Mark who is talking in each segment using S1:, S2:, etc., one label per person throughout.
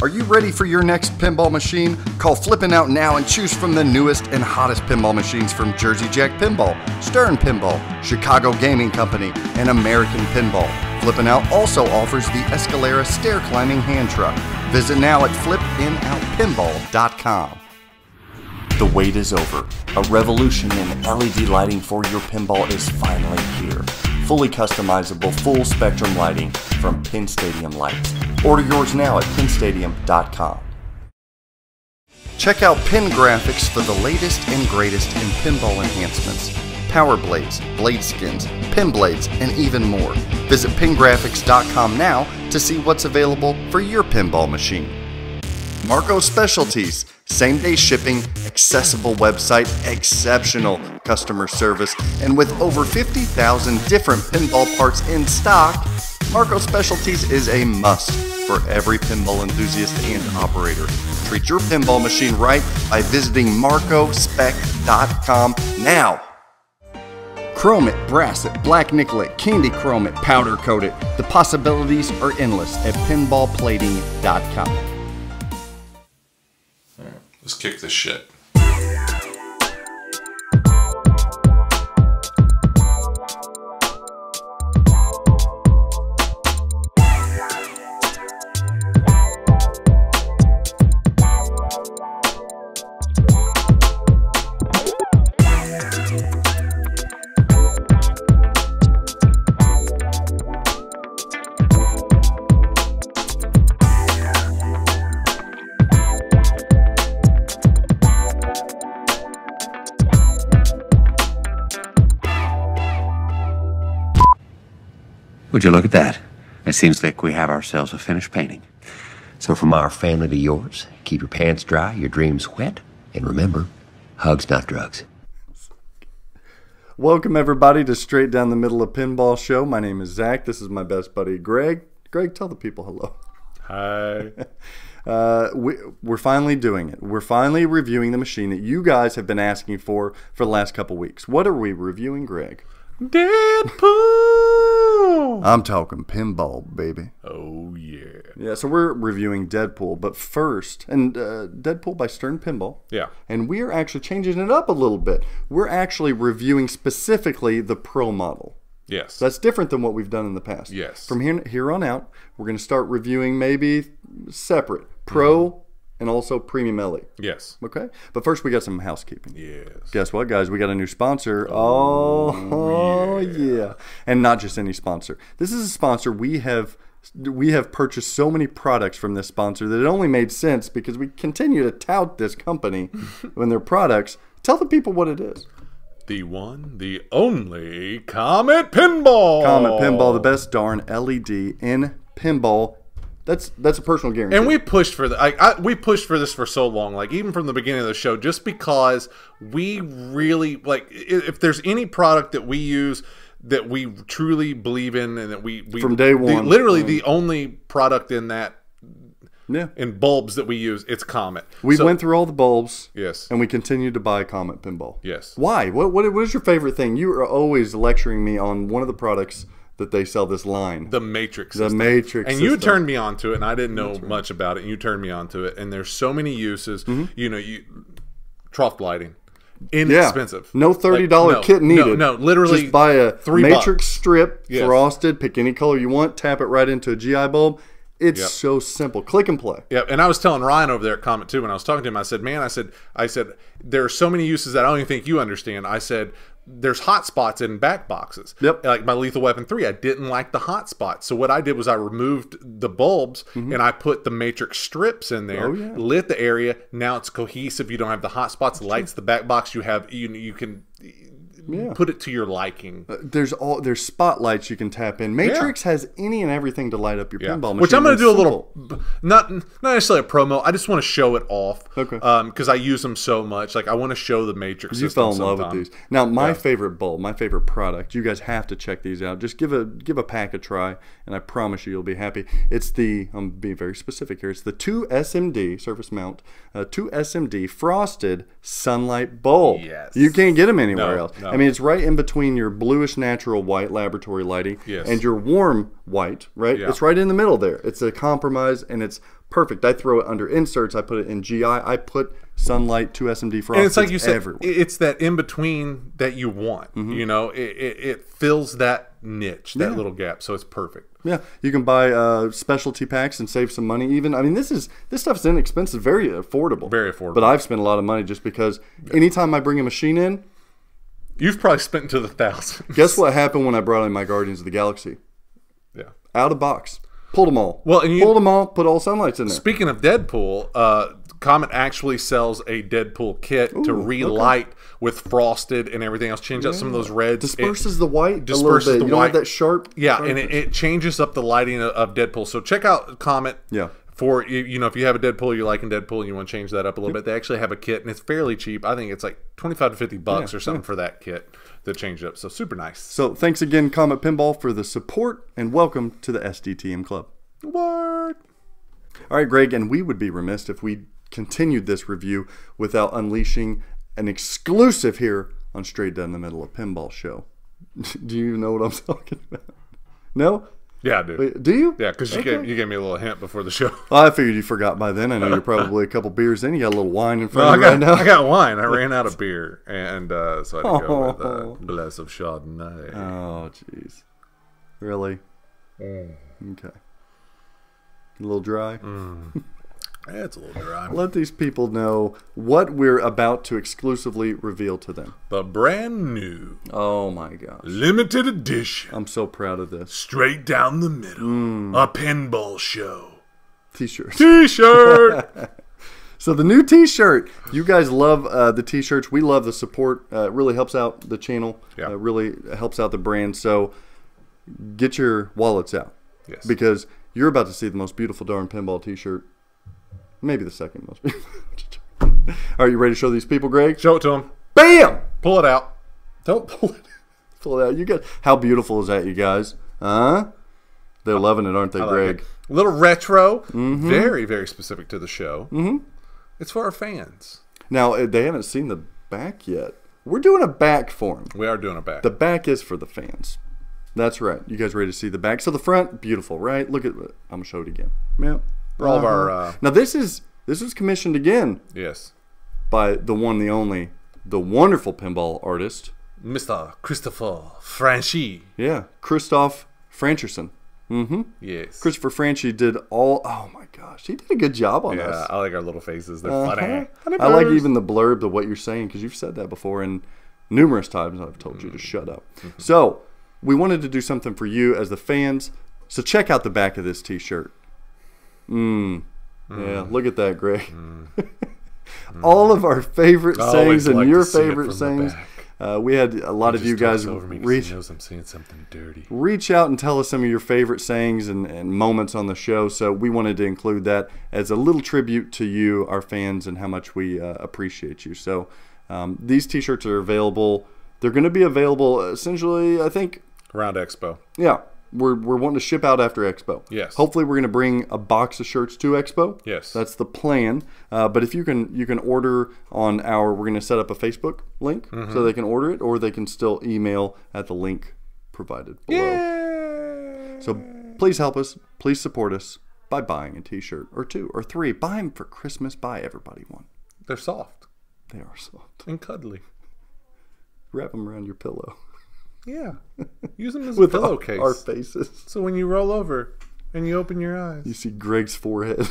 S1: Are you ready for your next pinball machine? Call Flippin' Out now and choose from the newest and hottest pinball machines from Jersey Jack Pinball, Stern Pinball, Chicago Gaming Company, and American Pinball. Flippin' Out also offers the Escalera stair climbing hand truck. Visit now at flippinoutpinball.com. The wait is over. A revolution in LED lighting for your pinball is finally here. Fully customizable, full spectrum lighting from Pin Stadium Lights. Order yours now at pinstadium.com. Check out Pin Graphics for the latest and greatest in pinball enhancements. Power blades, blade skins, pin blades, and even more. Visit pingraphics.com now to see what's available for your pinball machine. Marco Specialties, same-day shipping, accessible website, exceptional customer service, and with over 50,000 different pinball parts in stock, Marco Specialties is a must for every pinball enthusiast and operator. Treat your pinball machine right by visiting marcospec.com now. Chrome it, brass it, black nickel it, candy chrome it, powder coat it. The possibilities are endless at pinballplating.com.
S2: Let's kick this shit.
S3: Would you look at that? It seems like we have ourselves a finished painting.
S4: So from our family to yours, keep your pants dry, your dreams wet, and remember, hugs not drugs.
S1: Welcome everybody to Straight Down the Middle of Pinball Show. My name is Zach. This is my best buddy Greg. Greg, tell the people hello.
S2: Hi.
S1: We're finally doing it. We're finally reviewing the machine that you guys have been asking for the last couple weeks. What are we reviewing, Greg?
S2: Deadpool!
S1: I'm talking pinball, baby.
S2: Oh, yeah.
S1: Yeah, so we're reviewing Deadpool, but first, and Deadpool by Stern Pinball.
S2: Yeah.
S1: And we're actually changing it up a little bit. We're actually reviewing specifically the Pro model.
S2: Yes.
S1: So that's different than what we've done in the past.
S2: Yes.
S1: From here on out, we're going to start reviewing maybe separate Pro and also Premium LE.
S2: Yes.
S1: Okay? But first, we got some housekeeping.
S2: Yes.
S1: Guess what, guys? We got a new sponsor. Oh yeah. And not just any sponsor. This is a sponsor we have purchased so many products from this sponsor that it only made sense because we continue to tout this company when their products. Tell the people what it is.
S2: The one, the only Comet Pinball.
S1: Comet Pinball, the best darn LED in pinball. That's a personal guarantee.
S2: And we pushed for we pushed for this for so long, like even from the beginning of the show, just because we really like. If there's any product that we use that we truly believe in, and that we
S1: from day one,
S2: literally the only product in that.
S1: Yeah.
S2: In bulbs that we use, it's Comet.
S1: We went through all the bulbs.
S2: Yes.
S1: And we continue to buy Comet Pinball.
S2: Yes.
S1: Why? What is your favorite thing? You are always lecturing me on one of the products that they sell, this line.
S2: The Matrix
S1: system. The Matrix
S2: system. You turned me on to it, and I didn't know much about it, and you turned me on to it. And there's so many uses. You know, trough lighting. Inexpensive.
S1: Yeah. No $30 kit needed.
S2: No, literally
S1: just buy a Matrix
S2: $3.
S1: strip, frosted, pick any color you want, tap it right into a GI bulb. It's so simple. Click and play.
S2: Yep. And I was telling Ryan over there at Comet too, when I was talking to him, I said, man, I said, there are so many uses that I don't even think you understand. I said, there's hot spots in back boxes.
S1: Yep.
S2: Like my Lethal Weapon 3, I didn't like the hot spots. So what I did was I removed the bulbs and I put the Matrix strips in there, lit the area. Now it's cohesive. You don't have the hot spots, lights the back box. You have, you can put it to your liking.
S1: There's spotlights you can tap in. Matrix has any and everything to light up your pinball machine.
S2: Which I'm going to do a little, not necessarily a promo. I just want to show it off. Okay. Because I use them so much. Like I want to show the Matrix system.
S1: You fell in love with these. Now my favorite bulb, my favorite product. You guys have to check these out. Just give a pack a try, and I promise you'll be happy. It's the I'm being very specific here. It's the 2SMD surface mount, 2SMD frosted sunlight bulb.
S2: Yes.
S1: You can't get them anywhere else.
S2: No.
S1: mean, it's right in between your bluish natural white laboratory lighting and your warm white, right? It's right in the middle there. It's a compromise, and it's perfect. I throw it under inserts. I put it in GI. I put sunlight, 2 SMD frost.
S2: And it's like you said,
S1: everywhere.
S2: it's that in between that you want. You know, it fills that niche, that little gap. So it's perfect.
S1: Yeah, you can buy specialty packs and save some money. Even, I mean, this stuff's inexpensive, very affordable.
S2: Very affordable.
S1: But I've spent a lot of money just because anytime I bring a machine in,
S2: you've probably spent into the thousands.
S1: Guess what happened when I brought in my Guardians of the Galaxy?
S2: Yeah,
S1: out of box, pulled them all.
S2: Well, and
S1: pulled them all, put all sunlights in there.
S2: Speaking of Deadpool, Comet actually sells a Deadpool kit to relight with frosted and everything else. Change out some of those reds.
S1: Disperses the white
S2: disperses
S1: a little bit.
S2: the
S1: You don't
S2: white.
S1: have that sharp.
S2: And it changes up the lighting of Deadpool. So check out Comet.
S1: Yeah.
S2: For, you know, if you have a Deadpool, you're liking Deadpool, and you want to change that up a little bit, they actually have a kit, and it's fairly cheap. I think it's like $25 to $50 or something for that kit to change it up. So super nice.
S1: So thanks again, Comet Pinball, for the support, and welcome to the Sdtm Club.
S2: What?
S1: All right, Greg, and we would be remiss if we continued this review without unleashing an exclusive here on Straight Down the Middle, a pinball show. Do you know what I'm talking about? No?
S2: Yeah, I do.
S1: Wait, do you?
S2: Yeah, because you gave me a little hint before the show.
S1: Well, I figured you forgot by then. I know you're probably a couple beers in. You got a little wine in front of you right now.
S2: I got wine. I ran out of beer, and so I had to go with a glass of Chardonnay.
S1: Oh, jeez. Really? Okay. A little dry?
S2: It's a little dry.
S1: Let these people know what we're about to exclusively reveal to them.
S2: The brand new,
S1: oh my gosh,
S2: limited edition,
S1: I'm so proud of this.
S2: Straight Down the Middle, a pinball show.
S1: T-shirt.
S2: T-shirt!
S1: So the new T-shirt. You guys love the T-shirts. We love the support. It really helps out the channel.
S2: Yeah.
S1: Really helps out the brand. So get your wallets out.
S2: Yes.
S1: Because you're about to see the most beautiful darn pinball T-shirt. Maybe the second most beautiful. Are you ready to show these people, Greg?
S2: Show it to them.
S1: Bam!
S2: Pull it out.
S1: Don't pull it. Pull it out. You guys. How beautiful is that, you guys? Huh? They're loving it, aren't they, Greg?
S2: A little retro. Very, very specific to the show. It's for our fans.
S1: Now, they haven't seen the back yet. We're doing a back for them.
S2: We are doing a back.
S1: The back is for the fans. That's right. You guys ready to see the back? So the front, beautiful, right? Look at it. I'm going to show it again. Yeah.
S2: For all of our...
S1: Now, this is commissioned again
S2: Yes.
S1: by the one, the only, the wonderful pinball artist.
S2: Mr. Christopher Franchi.
S1: Yeah. Christoph Francherson.
S2: Yes.
S1: Christopher Franchi did all... Oh, my gosh. He did a good job on
S2: Yeah,
S1: us.
S2: I like our little faces. They're funny.
S1: I like even the blurb of what you're saying, because you've said that before, and numerous times I've told you to shut up. So, we wanted to do something for you as the fans. So check out the back of this T-shirt. Yeah, look at that, Greg. All of our favorite sayings and your favorite sayings. We had a lot of you guys reach
S2: knows I'm saying something dirty.
S1: Reach out and tell us some of your favorite sayings and moments on the show. So we wanted to include that as a little tribute to you, our fans, and how much we appreciate you. So these T-shirts are available. They're going to be available essentially, I think,
S2: around Expo.
S1: Yeah. We're wanting to ship out after Expo.
S2: Yes.
S1: Hopefully we're going to bring a box of shirts to Expo.
S2: Yes.
S1: That's the plan. But if you can order on we're going to set up a Facebook link so they can order it, or they can still email at the link provided below. Yay! So please help us. Please support us by buying a T-shirt or 2 or 3. Buy them for Christmas. Buy everybody one.
S2: They're soft.
S1: They are soft.
S2: And cuddly.
S1: Wrap them around your pillow.
S2: Yeah. Use them as a
S1: With
S2: pillowcase.
S1: our faces.
S2: So when you roll over and you open your eyes,
S1: you see Greg's forehead.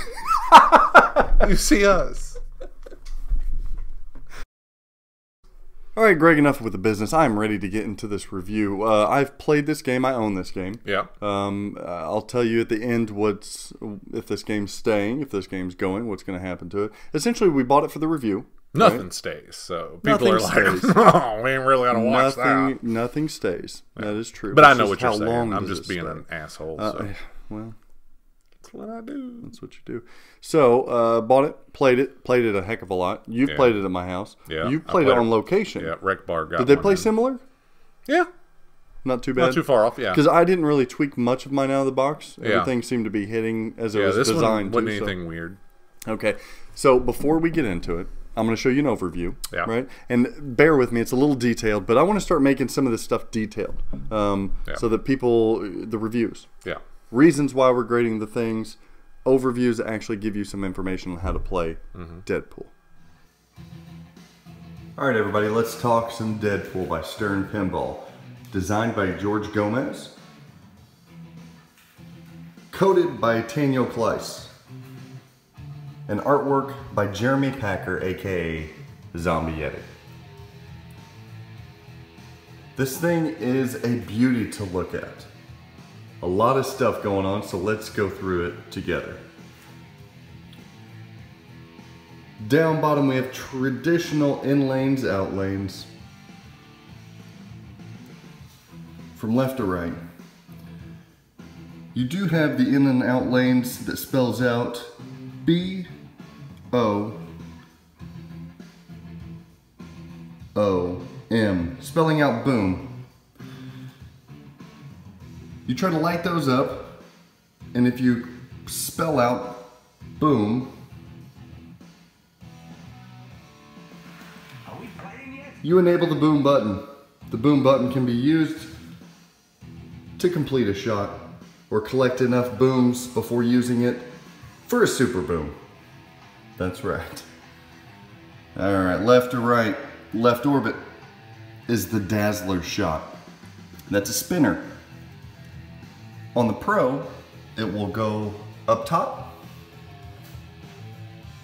S2: you see us.
S1: All right, Greg, enough with the business. I'm ready to get into this review. I've played this game. I own this game.
S2: Yeah.
S1: I'll tell you at the end if this game's staying, if this game's going, what's going to happen to it. Essentially, we bought it for the review.
S2: Nothing
S1: right?
S2: stays. So people are like,
S1: stays.
S2: oh, we ain't really going to watch that.
S1: Nothing stays. Yeah. That is true.
S2: But I know
S1: just
S2: what you're saying. I'm
S1: does
S2: just
S1: it
S2: being
S1: stay?
S2: an asshole. So.
S1: Well,
S2: that's what I do.
S1: That's what you do. So, bought it, played it a heck of a lot. You've played it at my house.
S2: Yeah.
S1: You've played it on location.
S2: Yeah, Rec Bar got
S1: Did they play
S2: in.
S1: similar?
S2: Yeah.
S1: Not too bad.
S2: Not too far off, yeah.
S1: Because I didn't really tweak much of mine out of the box.
S2: Yeah.
S1: Everything seemed to be hitting as it was
S2: this
S1: designed
S2: one wasn't
S1: to.
S2: anything weird.
S1: Okay. So before we get into it, I'm going to show you an overview,
S2: Yeah.
S1: right? And bear with me, it's a little detailed, but I want to start making some of this stuff detailed so that people, the reviews, reasons why we're grading the things, overviews that actually give you some information on how to play Deadpool. All right, everybody, let's talk some Deadpool by Stern Pinball. Designed by George Gomez. Coded by Daniel Kleiss. And artwork by Jeremy Packer, aka Zombie Yeti. This thing is a beauty to look at. A lot of stuff going on, so let's go through it together. Down bottom we have traditional in lanes, out lanes. From left to right. You do have the in and out lanes that spells out B-O-O-M, spelling out boom. You try to light those up, and if you spell out boom, you enable the boom button. The boom button can be used to complete a shot or collect enough booms before using it for a super boom. That's right. All right, left to right. Left orbit is the Dazzler shot. That's a spinner. On the Pro, it will go up top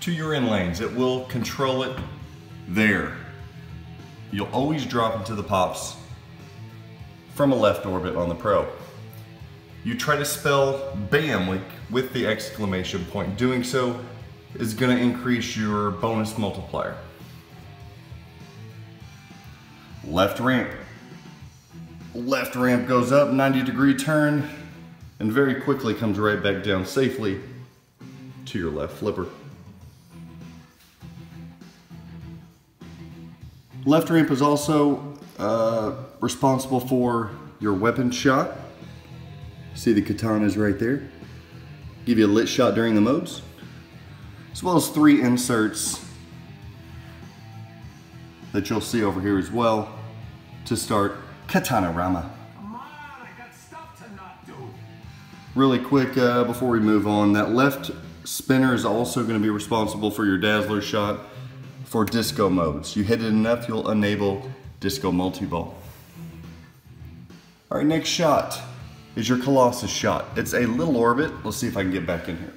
S1: to your in lanes. It will control it there. You'll always drop into the pops from a left orbit on the Pro. You try to spell BAM with the exclamation point. Doing so is going to increase your bonus multiplier. Left ramp. Left ramp goes up, 90-degree turn, and very quickly comes right back down safely to your left flipper. Left ramp is also responsible for your weapon shot. See the katanas right there? Give you a lit shot during the modes. As well as 3 inserts that you'll see over here as well to start Katana-rama.
S5: Come on, I got stuff to not do.
S1: Really quick before we move on, that left spinner is also going to be responsible for your Dazzler shot for disco modes. You hit it enough, you'll enable disco multi-ball. All right, next shot is your Colossus shot. It's a little orbit. Let's see if I can get back in here.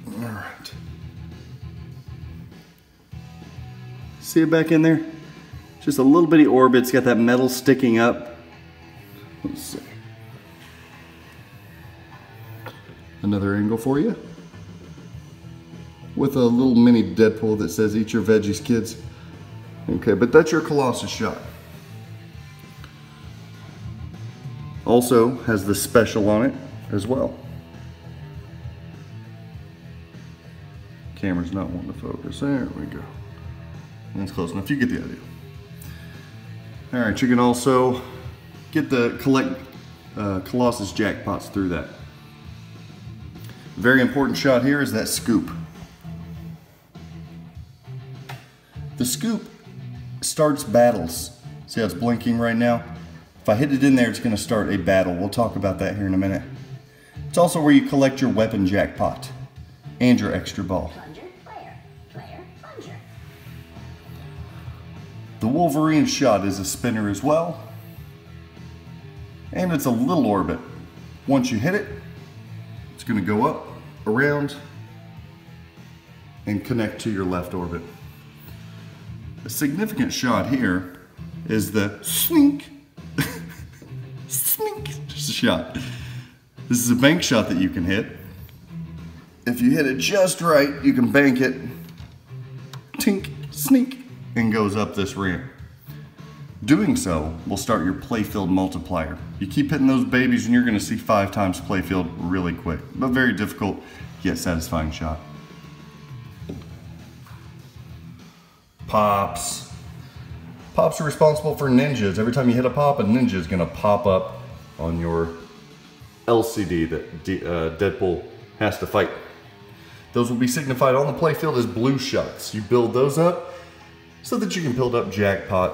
S1: All right. See it back in there? Just a little bitty orbit. It's got that metal sticking up. Let's see. Another angle for you. With a little mini Deadpool that says, "Eat your veggies, kids." Okay, but that's your Colossus shot. Also has the special on it as well. Camera's not wanting to focus. There we go. That's close enough. You get the idea. All right, you can also get the collect Colossus jackpots through that. Very important shot here is that scoop. The scoop starts battles. See how it's blinking right now? If I hit it in there, it's going to start a battle. We'll talk about that here in a minute. It's also where you collect your weapon jackpot and your extra ball.
S6: Plunger, player, plunger.
S1: The Wolverine shot is a spinner as well. And it's a little orbit. Once you hit it, it's going to go up, around, and connect to your left orbit. A significant shot here is the slink, slink shot. This is a bank shot that you can hit. If you hit it just right, you can bank it, tink, sneak, and goes up this ramp. Doing so will start your playfield multiplier. You keep hitting those babies and you're going to see 5 times playfield really quick, but very difficult yet satisfying shot. Pops. Pops are responsible for ninjas. Every time you hit a pop, a ninja is going to pop up on your LCD that Deadpool has to fight. Those will be signified on the playfield as blue shots. You build those up so that you can build up jackpot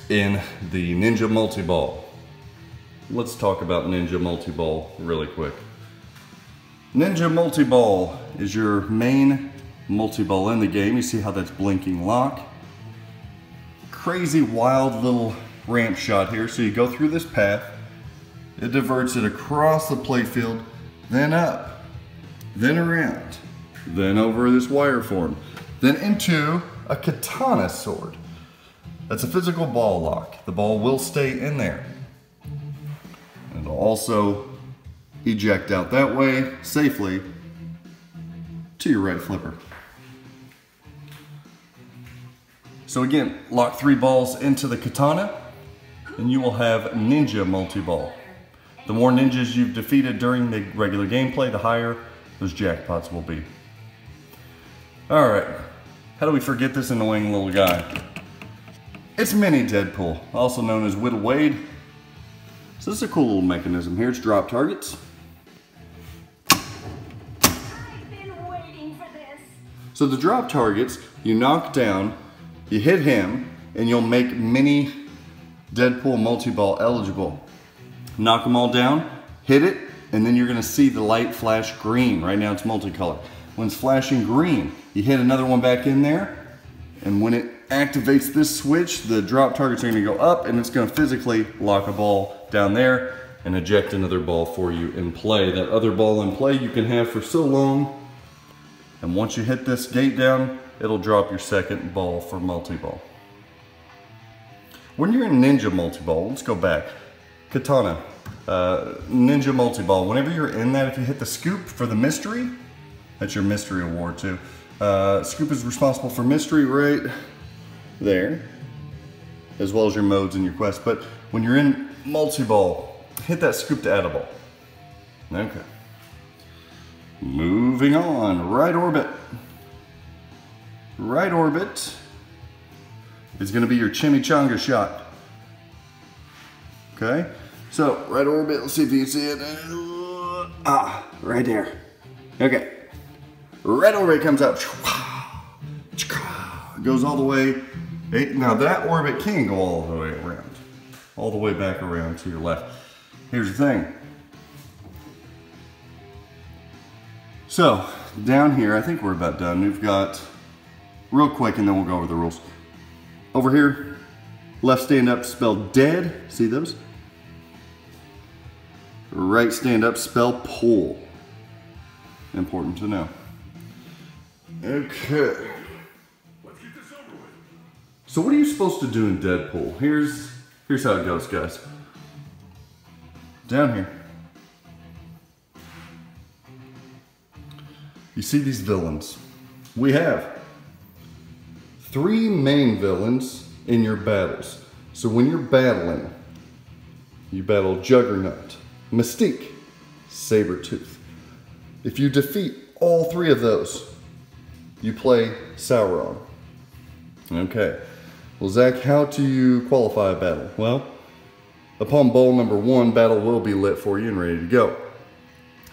S1: in the Ninja Multi-Ball. Let's talk about Ninja Multi-Ball really quick. Ninja Multi-Ball is your main multi-ball in the game. You see how that's blinking lock. Crazy wild little ramp shot here. So you go through this path, it diverts it across the playfield, then up, then around, then over this wire form, then into a katana sword. That's a physical ball lock. The ball will stay in there. It'll also eject out that way safely to your right flipper. So again, lock 3 balls into the katana and you will have Ninja Multi-Ball. The more ninjas you've defeated during the regular gameplay, the higher those jackpots will be. Alright, how do we forget this annoying little guy? It's Mini Deadpool, also known as Whittle Wade. So this is a cool little mechanism here. It's drop targets. So the drop targets, you knock down, you hit him, and you'll make Mini Deadpool Multi-Ball eligible. Knock them all down, hit it, and then you're gonna see the light flash green. Right now it's multicolor. When it's flashing green, you hit another one back in there, and when it activates this switch, the drop targets are gonna go up, and it's gonna physically lock a ball down there and eject another ball for you in play. That other ball in play you can have for so long. And once you hit this gate down, it'll drop your second ball for multi-ball. When you're in Ninja Multi-Ball, let's go back. Katana, Ninja Multi-Ball. Whenever you're in that, if you hit the scoop for the mystery, that's your mystery award too. Scoop is responsible for mystery right there, as well as your modes and your quests. But when you're in Multi-Ball, hit that scoop to add a ball. Okay. Moving on, right orbit. Right orbit is going to be your chimichanga shot. Okay, so right orbit, let's see if you can see it. Right there. Okay, right orbit comes up. Goes all the way. Now that orbit can go all the way around. All the way back around to your left. Here's the thing. So, down here, I think we're about done. We've got, real quick, and then we'll go over the rules. Over here, left stand up, spelled dead. See those? Right stand up, spell pull. Important to know. Okay.
S5: Let's get this over with.
S1: So what are you supposed to do in Deadpool? Here's how it goes, guys. Down here. You see these villains. We have 3 main villains in your battles. So when you're battling, you battle Juggernaut, Mystique, Sabretooth. If you defeat all 3 of those, you play Sauron. Okay. Well, Zach, how do you qualify a battle? Well, upon ball number 1, battle will be lit for you and ready to go.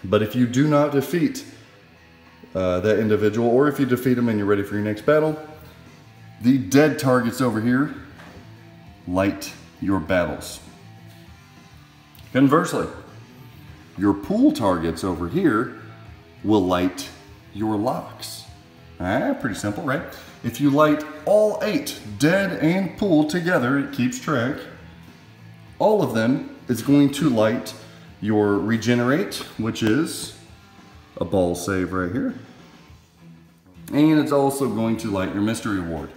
S1: But if you do not defeat that individual, or if you defeat them and you're ready for your next battle, the dead targets over here light your battles. Conversely, your pool targets over here will light your locks. Pretty simple, right? If you light all 8, dead and pool together, it keeps track. All of them is going to light your regenerate, which is a ball save right here. And it's also going to light your mystery award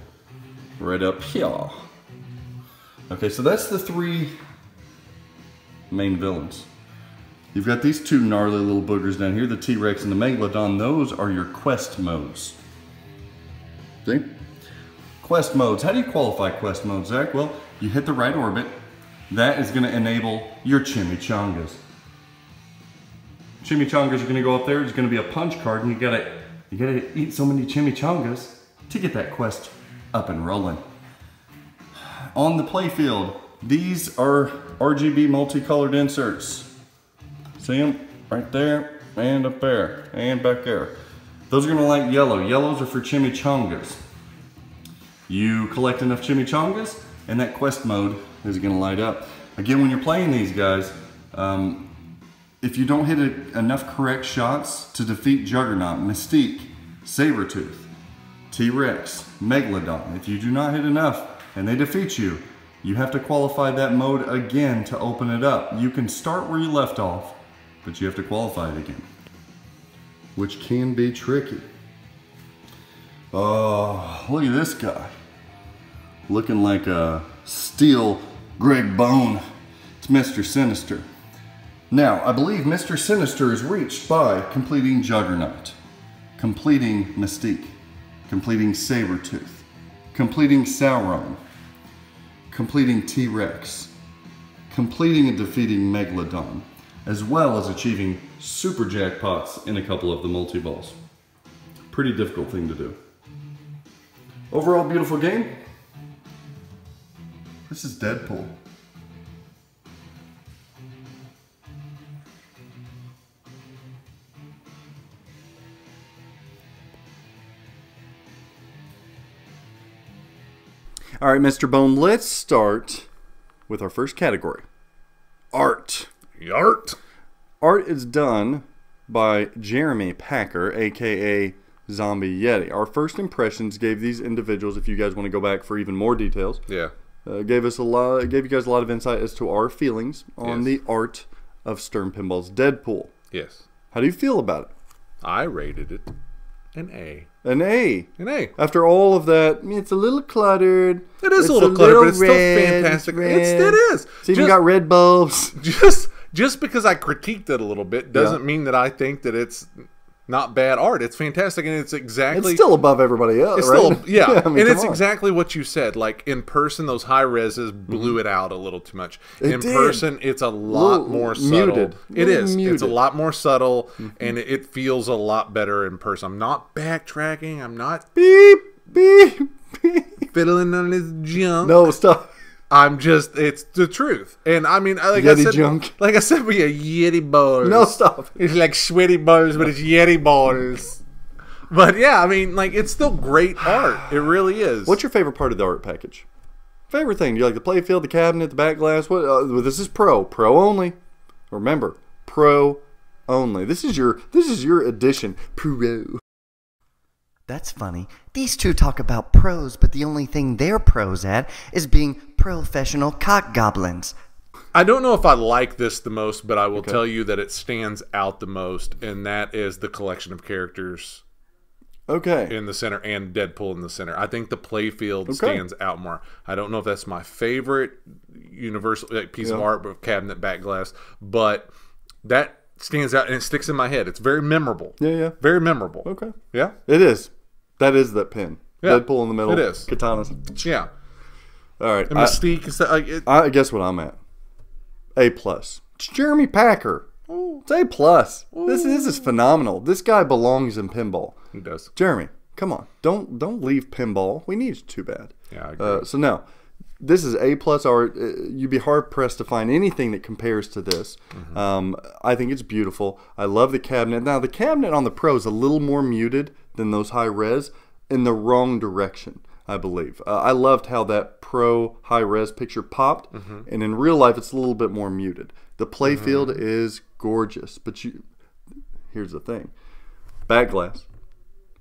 S1: right up here. Okay, so that's the 3 main villains. You've got these 2 gnarly little boogers down here, the T-Rex and the Megalodon. Those are your quest modes. See? Quest modes. How do you qualify quest modes, Zach? Well, you hit the right orbit. That is going to enable your chimichangas. Chimichangas are going to go up there. There's going to be a punch card, and you gotta eat so many chimichangas to get that quest up and rolling. On the playfield, these are RGB multicolored inserts. See them right there and up there and back there. Those are going to like yellow. Yellows are for chimichangas. You collect enough chimichangas, and that quest mode is going to light up. Again, when you're playing these guys, if you don't hit enough correct shots to defeat Juggernaut, Mystique, Sabretooth, T-Rex, Megalodon, if you do not hit enough and they defeat you, you have to qualify that mode again to open it up. You can start where you left off, but you have to qualify it again, which can be tricky. Oh, look at this guy. Looking like a steel Greg Bone. It's Mr. Sinister. Now, I believe Mr. Sinister is reached by completing Juggernaut, completing Mystique, completing Sabretooth, completing Sauron, completing T-Rex, completing and defeating Megalodon, as well as achieving super jackpots in a couple of the multi-balls. Pretty difficult thing to do. Overall, beautiful game. This is Deadpool. All right, Mr. Bone, let's start with our first category. Art.
S2: Art.
S1: Art is done by Jeremy Packer, aka Zombie Yeti. Our first impressions gave these individuals, if you guys want to go back for even more details, gave you guys a lot of insight as to our feelings on the art of Stern Pinball's Deadpool.
S2: Yes.
S1: How do you feel about it?
S2: I rated it an A.
S1: An A.
S2: An A.
S1: After all of that, it's a little cluttered.
S2: It is a little cluttered, but it's still fantastic. It is.
S1: It's even got red bulbs.
S2: Just because I critiqued it a little bit doesn't mean that I think that it's not bad art. It's fantastic, and it's exactly...
S1: It's still above everybody else,
S2: it's
S1: right?
S2: Still, yeah,
S1: I mean,
S2: and it's exactly what you said. Like, in person, those high reses blew it out a little too much. In person, it's a lot more subtle.
S1: Muted.
S2: It is.
S1: Muted.
S2: It's a lot more subtle, and it feels a lot better in person. I'm not backtracking. I'm not...
S1: Beep, beep, beep.
S2: Fiddling on this junk.
S1: No, stop.
S2: I'm just, it's the truth. And I mean, like
S1: Yeti
S2: I said,
S1: junk.
S2: Like I said, we are Yeti balls.
S1: No, stop.
S2: It's like sweaty balls, but it's Yeti balls. But yeah, I mean, like, it's still great art. It really is.
S1: What's your favorite part of the art package? Favorite thing? Do you like the playfield, the cabinet, the back glass? What? This is pro only. Remember, pro only. This is your edition, pro.
S7: That's funny. These two talk about pros, but the only thing they're pros at is being professional cock goblins.
S2: I don't know if I like this the most, but I will tell you that it stands out the most, and that is the collection of characters in the center and Deadpool in the center. I think the playfield stands out more. I don't know if that's my favorite universal piece of art with cabinet back glass, but that stands out and it sticks in my head. It's very memorable. Yeah. Very memorable.
S1: Okay.
S2: Yeah?
S1: It is. That is that pin.
S2: Yeah.
S1: Deadpool in the middle.
S2: It is.
S1: Katanas.
S2: Yeah.
S1: All right.
S2: And Mystique is
S1: I guess what I'm at. A+. It's Jeremy Packer. Ooh. It's A+. This is phenomenal. This guy belongs in pinball.
S2: He does.
S1: Jeremy, come on. Don't leave pinball. We need you too bad.
S2: Yeah, I agree.
S1: So no. This is A+ art. You'd be hard pressed to find anything that compares to this. I think it's beautiful. I love the cabinet. Now the cabinet on the Pro is a little more muted than those high res in the wrong direction, I believe. I loved how that Pro high res picture popped, and in real life it's a little bit more muted. The playfield is gorgeous, but here's the thing: back glass,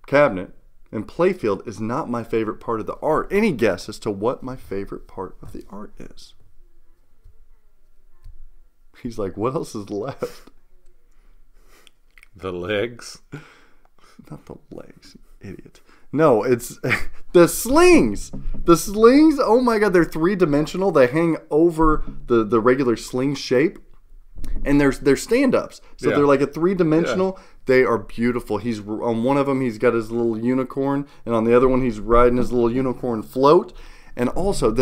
S1: cabinet, and playfield is not my favorite part of the art. Any guess as to what my favorite part of the art is? He's like, what else is left?
S2: The legs.
S1: Not the legs, idiot. No, it's the slings. The slings, oh my god, they're three-dimensional. They hang over the regular sling shape. And they're stand-ups. So they're like a three-dimensional. They are beautiful. He's on one of them, he's got his little unicorn. And on the other one, he's riding his little unicorn float. And also,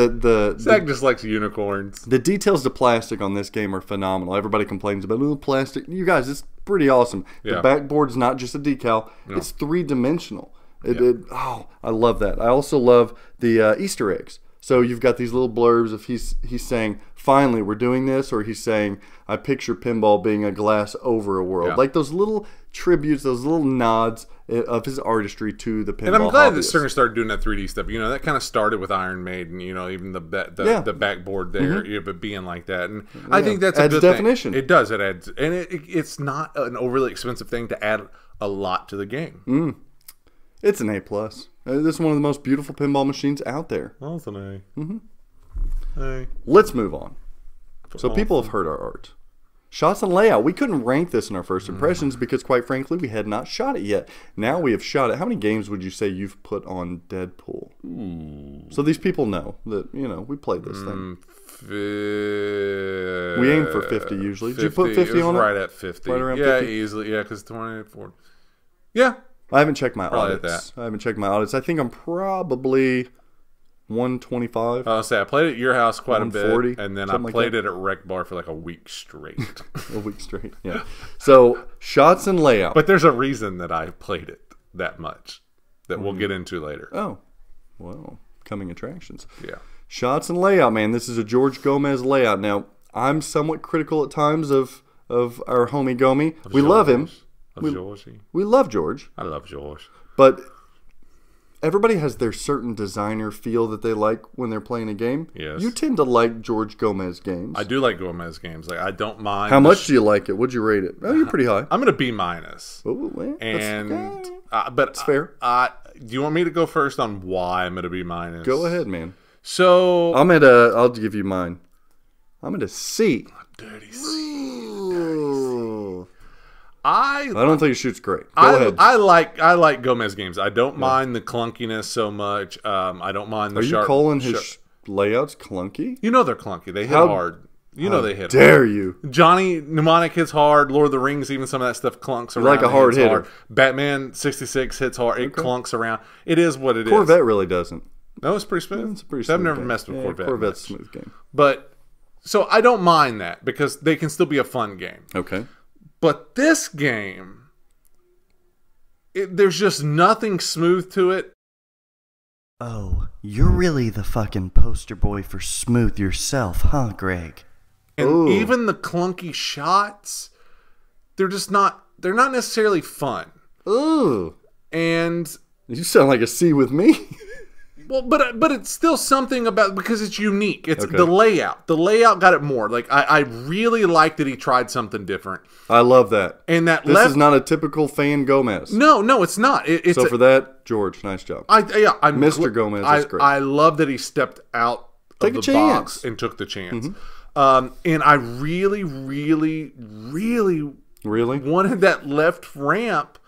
S2: Zach just likes unicorns.
S1: The details to plastic on this game are phenomenal. Everybody complains about plastic. You guys, it's pretty awesome. The backboard's not just a decal. No. It's three-dimensional. I love that. I also love the Easter eggs. So you've got these little blurbs if he's saying, finally, we're doing this, or he's saying, I picture pinball being a glass over a world.
S2: Yeah.
S1: Like those little tributes, those little nods of his artistry to the pinball.
S2: And I'm glad that
S1: hobbyist.
S2: Sterner started doing that 3D stuff. You know, that kind of started with Iron Maiden, you know, even the backboard there, you know, but being like that. And I think that's a
S1: adds
S2: good
S1: definition.
S2: thing. It does. It adds. And it's not an overly expensive thing to add a lot to the game.
S1: It's an A+. This is one of the most beautiful pinball machines out there.
S2: Well, it's an A. A.
S1: Let's move on. So people have heard our art. Shots and layout. We couldn't rank this in our first impressions because, quite frankly, we had not shot it yet. Now we have shot it. How many games would you say you've put on Deadpool? So these people know that, you know, we played this thing. We aim for 50 usually. Did you put 50 on it?
S2: Right at 50.
S1: Right around
S2: yeah,
S1: 50?
S2: easily. Yeah, because 24. Yeah.
S1: I haven't checked my
S2: Probably
S1: audits. I haven't checked my audits. I think I'm probably 125.
S2: I'll say I played at your house quite a bit,
S1: 140,
S2: and then I
S1: something like
S2: played
S1: that.
S2: it at Rec Bar for like a week straight.
S1: A week straight. Yeah. So shots and layout.
S2: But there's a reason that I played it that much that we'll get into later.
S1: Oh, well, coming attractions.
S2: Yeah.
S1: Shots and layout, man. This is a George Gomez layout. Now, I'm somewhat critical at times of our homie Gomi. We love him.
S2: Georgie.
S1: We love George.
S2: I love George.
S1: But everybody has their certain designer feel that they like when they're playing a game.
S2: Yes.
S1: You tend to like George Gomez games.
S2: I do like Gomez games. Like I don't mind.
S1: How much do you like it? What'd you rate it? Oh, you're pretty high.
S2: I'm gonna B minus.
S1: Oh, well,
S2: And but
S1: it's fair.
S2: Do you want me to go first on why I'm gonna B minus?
S1: Go ahead, man.
S2: So
S1: I'll give you mine. I'm at a C.
S2: dirty C.
S1: Ooh.
S2: I
S1: don't think it shoots great. Go ahead.
S2: I like Gomez games. I don't mind the clunkiness so much. I don't mind the
S1: Are you
S2: sharp.
S1: calling his layouts clunky?
S2: You know they're clunky. They hit
S1: How-
S2: hard. You know they hit
S1: Dare
S2: hard.
S1: you?
S2: Johnny Mnemonic hits hard. Lord of the Rings, even some of that stuff clunks around.
S1: like a
S2: It
S1: hard
S2: hits
S1: hitter.
S2: hard. Batman 66 hits hard. It clunks around. It is what it is.
S1: Corvette really doesn't.
S2: No, it's pretty smooth.
S1: It's a pretty
S2: I've
S1: smooth
S2: never
S1: game.
S2: messed with Corvette.
S1: Corvette's a
S2: much.
S1: smooth game.
S2: But so I don't mind that because they can still be a fun game.
S1: Okay.
S2: But this game, there's just nothing smooth to it.
S7: Oh, you're really the fucking poster boy for smooth yourself, huh, Greg?
S2: And
S1: Ooh.
S2: even the clunky shots, they're not necessarily fun.
S1: Ooh.
S2: And
S1: You sound like a C with me.
S2: well, but it's still something about because it's unique. It's
S1: Okay.
S2: the layout. The layout got it more. Like I really like that he tried something different.
S1: I love that.
S2: And that
S1: This is not a typical fan Gomez.
S2: No, it's not. It's
S1: So for that, George, nice job.
S2: I'm
S1: Mr. Gomez, that's great.
S2: I love that he stepped out
S1: Take
S2: of
S1: a
S2: the
S1: chance.
S2: box and took the chance. And I really, really, really
S1: Really?
S2: wanted that left ramp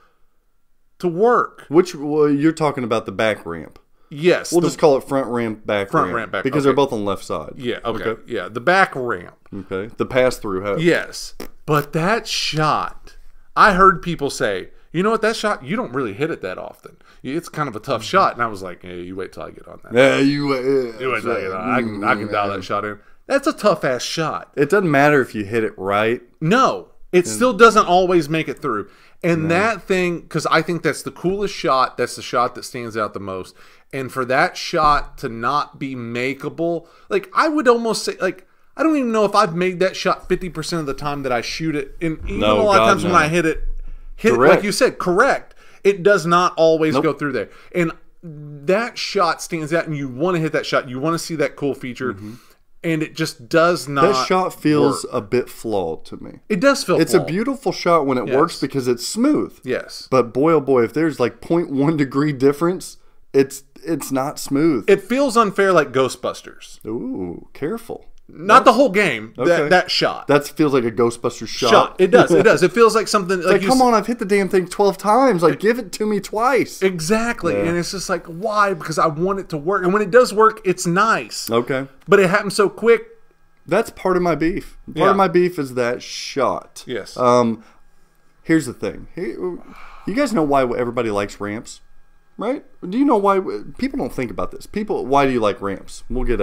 S2: to work.
S1: Well, you're talking about the back ramp.
S2: Yes.
S1: We'll just call it front ramp, back
S2: Front ramp, back-
S1: because
S2: okay.
S1: they're both on the left side.
S2: Yeah, okay. Yeah, the back ramp.
S1: Okay. The pass through. How?
S2: Yes. But that shot, I heard people say, you know what, that shot, you don't really hit it that often. It's kind of a tough shot. And I was like, hey, you wait till I get on that.
S1: Yeah,
S2: You wait till I get on. I can dial that shot in. That's a tough-ass shot.
S1: It doesn't matter if you hit it right.
S2: No, it still doesn't always make it through. And that thing, because I think that's the coolest shot. That's the shot that stands out the most. And for that shot to not be makeable, like I would almost say, like I don't even know if I've made that shot 50% of the time that I shoot it. And even a lot of times when I hit it like you said, correct. It does not always go through there. And that shot stands out, and you want to hit that shot. You want to see that cool feature. And it just does not.
S1: That shot feels
S2: work.
S1: a bit flawed to me.
S2: It does feel.
S1: It's
S2: flawed.
S1: a beautiful shot when it works because it's smooth.
S2: Yes.
S1: But boy, oh boy, if there's like 0.1 degree difference, it's not smooth.
S2: It feels unfair, like Ghostbusters.
S1: Ooh, careful.
S2: Not the whole game.
S1: Okay.
S2: That shot.
S1: That feels like a Ghostbusters shot.
S2: It does. It does. It feels like something.
S1: Like, come on, I've hit the damn thing 12 times. Like, give it to me twice.
S2: Exactly.
S1: Yeah.
S2: And it's just like, why? Because I want it to work. And when it does work, it's nice.
S1: Okay.
S2: But it happens so quick.
S1: That's part of my beef. Part of my beef is that shot.
S2: Yes.
S1: Here's the thing. You guys know why everybody likes ramps, right? Do you know why people don't think about this? Why do you like ramps? We'll get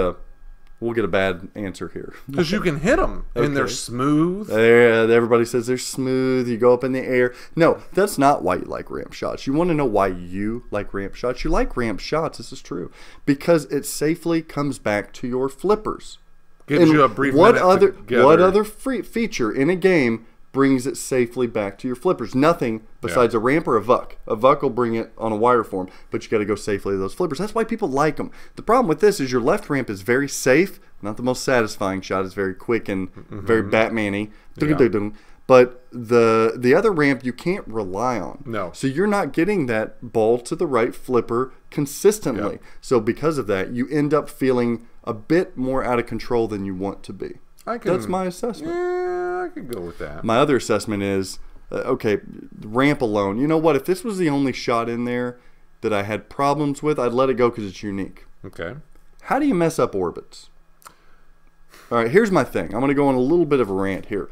S1: we'll get a bad answer here.
S2: Because you can hit them, and they're smooth.
S1: Everybody says they're smooth. You go up in the air. No, that's not why you like ramp shots. You want to know why you like ramp shots. You like ramp shots. This is true. Because it safely comes back to your flippers.
S2: Gives you a brief
S1: what
S2: minute
S1: other
S2: together.
S1: What other feature in a game brings it safely back to your flippers? Nothing besides a ramp or a vuck. A vuck will bring it on a wire form, but you got to go safely to those flippers. That's why people like them. The problem with this is your left ramp is very safe, not the most satisfying shot. It's very quick and very Batman-y.
S2: Yeah.
S1: But the other ramp you can't rely on.
S2: No.
S1: So you're not getting that ball to the right flipper consistently.
S2: Yeah.
S1: So because of that, you end up feeling a bit more out of control than you want to be. That's my assessment.
S2: Yeah, I could go with that.
S1: My other assessment is, okay, ramp alone. You know what? If this was the only shot in there that I had problems with, I'd let it go because it's unique.
S2: Okay.
S1: How do you mess up orbits? All right, here's my thing. I'm going to go on a little bit of a rant here.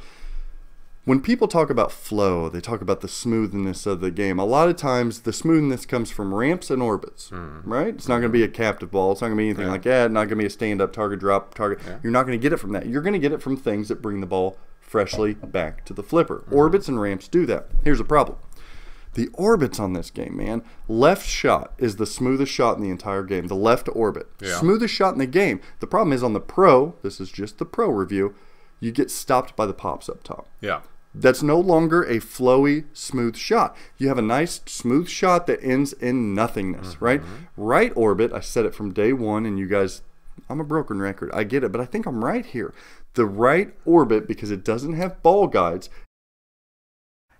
S1: When people talk about flow, they talk about the smoothness of the game. A lot of times, the smoothness comes from ramps and orbits, right? It's not going to be a captive ball. It's not going to be anything like that. Not going to be a stand-up target, drop target. You're not going to get it from that. You're going to get it from things that bring the ball freshly back to the flipper. Orbits and ramps do that. Here's the problem. The orbits on this game, man. Left shot is the smoothest shot in the entire game. The left orbit.
S2: Yeah.
S1: Smoothest shot in the game. The problem is on the pro, this is just the pro review, you get stopped by the pops up top.
S2: Yeah.
S1: That's no longer a flowy, smooth shot. You have a nice, smooth shot that ends in nothingness, right? Right orbit, I said it from day one, and you guys, I'm a broken record. I get it, but I think I'm right here. The right orbit, because it doesn't have ball guides.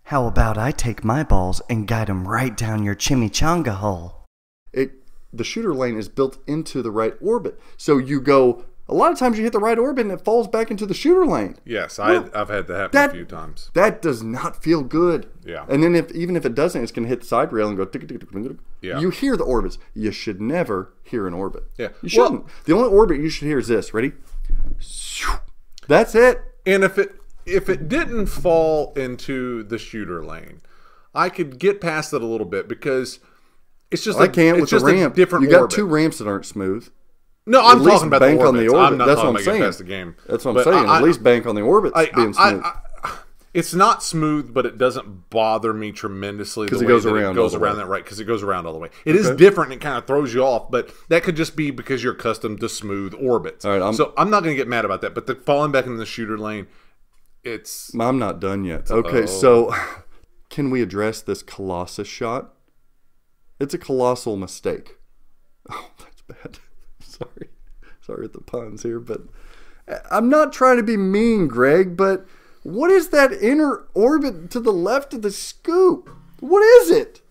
S7: How about I take my balls and guide them right down your chimichanga hole?
S1: The shooter lane is built into the right orbit. So you go... A lot of times you hit the right orbit and it falls back into the shooter lane.
S2: Yes, I've had that happen a few times.
S1: That does not feel good.
S2: Yeah.
S1: And then even if it doesn't, it's going to hit the side rail and go tick, tick, tick, tick, tick.
S2: Yeah.
S1: You hear the orbits. You should never hear an orbit.
S2: Yeah.
S1: You shouldn't. The only orbit you should hear is this. Ready? That's it.
S2: And if it didn't fall into the shooter lane, I could get past it a little bit because it's just
S1: I can't with the ramp.
S2: A different
S1: you got
S2: orbit.
S1: two ramps that aren't smooth.
S2: No, I'm
S1: At least
S2: talking about
S1: bank
S2: the
S1: on the
S2: orbits.
S1: orbit.
S2: I'm not
S1: That's
S2: talking
S1: what I'm
S2: about getting
S1: saying.
S2: past the game.
S1: That's what I'm
S2: But
S1: saying. At least bank on the orbits being smooth.
S2: It's not smooth, but it doesn't bother me tremendously
S1: because
S2: the
S1: it
S2: way
S1: goes
S2: that
S1: around.
S2: It goes around that right because it goes around all the way. It is different and it kind of throws you off, but that could just be because you're accustomed to smooth orbits.
S1: All right,
S2: so I'm not going to get mad about that. But the falling back in the shooter lane,
S1: I'm not done yet. Okay, so can we address this Colossus shot? It's a colossal mistake. Oh, that's bad. Sorry at the puns here, but I'm not trying to be mean, Greg, but what is that inner orbit to the left of the scoop? What is it?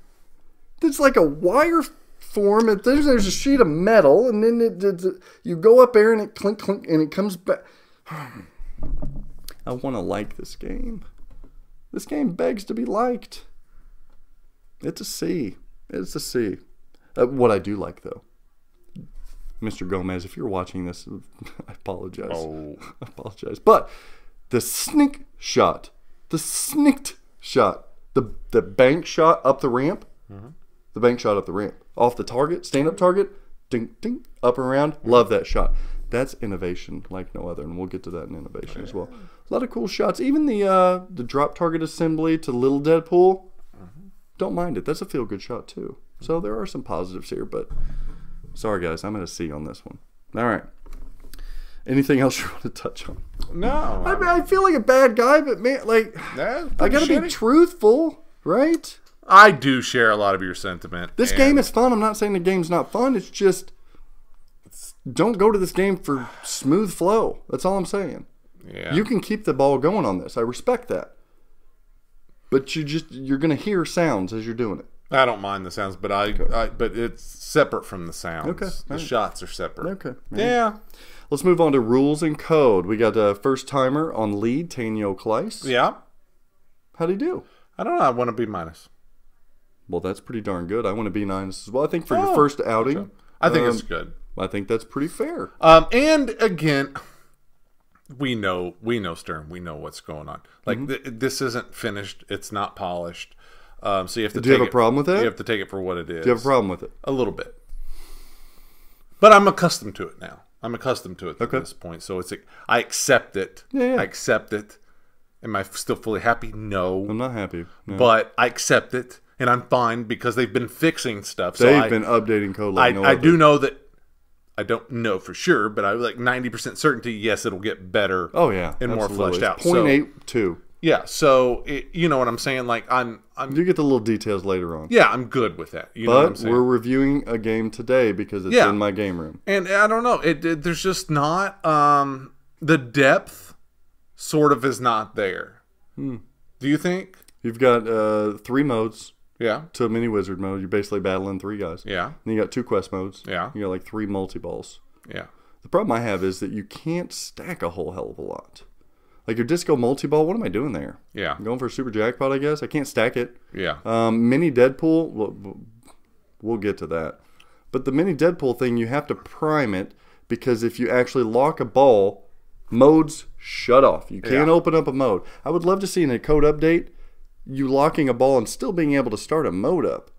S1: It's like a wire form. There's a sheet of metal, and then you go up there and it clink, clink, and it comes back. I want to like this game. This game begs to be liked. It's a C. It's a C. What I do like, though, Mr. Gomez, if you're watching this, I apologize. I apologize. But the snicked shot, the bank shot up the ramp, the bank shot up the ramp, off the target, stand-up target, ding, ding, up and around. Love that shot. That's innovation like no other, and we'll get to that in innovation as well. A lot of cool shots. Even the drop target assembly to Little Deadpool, don't mind it. That's a feel-good shot, too. So there are some positives here, but sorry, guys. I'm at a C on this one. All right. Anything else you want to touch on?
S2: No.
S1: I feel like a bad guy, but man, like, I got to be truthful, right?
S2: I do share a lot of your sentiment.
S1: This game is fun. I'm not saying the game's not fun. It's just, don't go to this game for smooth flow. That's all I'm saying.
S2: Yeah.
S1: You can keep the ball going on this. I respect that. But you're going to hear sounds as you're doing it.
S2: I don't mind the sounds, but but it's separate from the sounds.
S1: Okay.
S2: The shots are separate.
S1: Okay.
S2: Yeah.
S1: Let's move on to rules and code. We got a first timer on lead, Tanyo Kleiss.
S2: Yeah.
S1: How'd he do?
S2: I don't know. I want to be minus.
S1: Well, that's pretty darn good. I want to be minus as well. I think for your first outing,
S2: I think it's good.
S1: I think that's pretty fair.
S2: And again, we know Stern. We know what's going on. Like this isn't finished. It's not polished. So you have to.
S1: Do you have a problem with that?
S2: You have to take it for what it is.
S1: Do you have a problem with it?
S2: A little bit. But I'm accustomed to it now. I'm accustomed to it at this point. So it's like, I accept it.
S8: Yeah.
S2: I accept it. Am I still fully happy? No.
S8: I'm not happy. No.
S2: But I accept it, and I'm fine because they've been fixing stuff.
S8: They've been updating code like no
S2: I
S8: other.
S2: do know that, I don't know for sure, but I like 90% certainty, yes, it'll get better.
S8: Oh, yeah.
S2: And
S8: absolutely.
S2: more fleshed out.
S8: It's 0.82.
S2: Yeah, so you know what I'm saying? Like I'm
S8: You get the little details later on.
S2: yeah, I'm good with that. You know what I'm
S8: But
S2: saying?
S8: we're reviewing a game today because it's in my game room.
S2: And I don't know, there's just not the depth sort of is not there. Do you think?
S8: You've got 3 modes
S2: Yeah.
S8: to a mini wizard mode. You're basically battling 3 guys.
S2: Yeah.
S8: Then you got 2 quest modes.
S2: Yeah.
S8: You got like 3 multi-balls.
S2: Yeah.
S8: The problem I have is that you can't stack a whole hell of a lot. Like your disco multi-ball, what am I doing there?
S2: Yeah.
S8: I'm going for a super jackpot, I guess. I can't stack it.
S2: Yeah.
S8: Mini Deadpool, we'll get to that. But the mini Deadpool thing, you have to prime it because if you actually lock a ball, modes shut off. You can't open up a mode. I would love to see in a code update you locking a ball and still being able to start a mode up.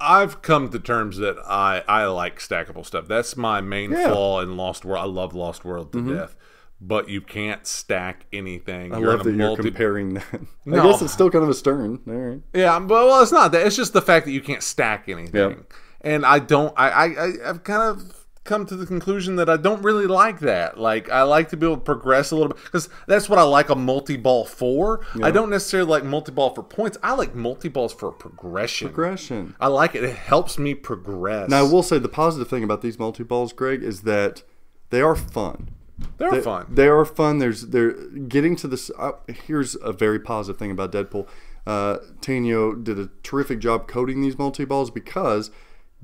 S2: I've come to terms that I like stackable stuff. That's my main flaw in Lost World. I love Lost World to death. But you can't stack anything.
S8: I love that you're comparing that.
S2: No.
S8: I guess it's still kind of a stern. All right.
S2: Yeah, but well, it's not that. It's just the fact that you can't stack anything.
S8: Yep.
S2: And I've kind of come to the conclusion that I don't really like that. Like, I like to be able to progress a little bit because that's what I like a multi-ball for.
S8: Yeah.
S2: I don't necessarily like multi-ball for points. I like multi-balls for progression. I like it. It helps me progress.
S8: Now, I will say the positive thing about these multi-balls, Greg, is that they are fun.
S2: They're fun.
S8: They are fun. They're getting to this. Here's a very positive thing about Deadpool. Tanyo did a terrific job coding these multi-balls because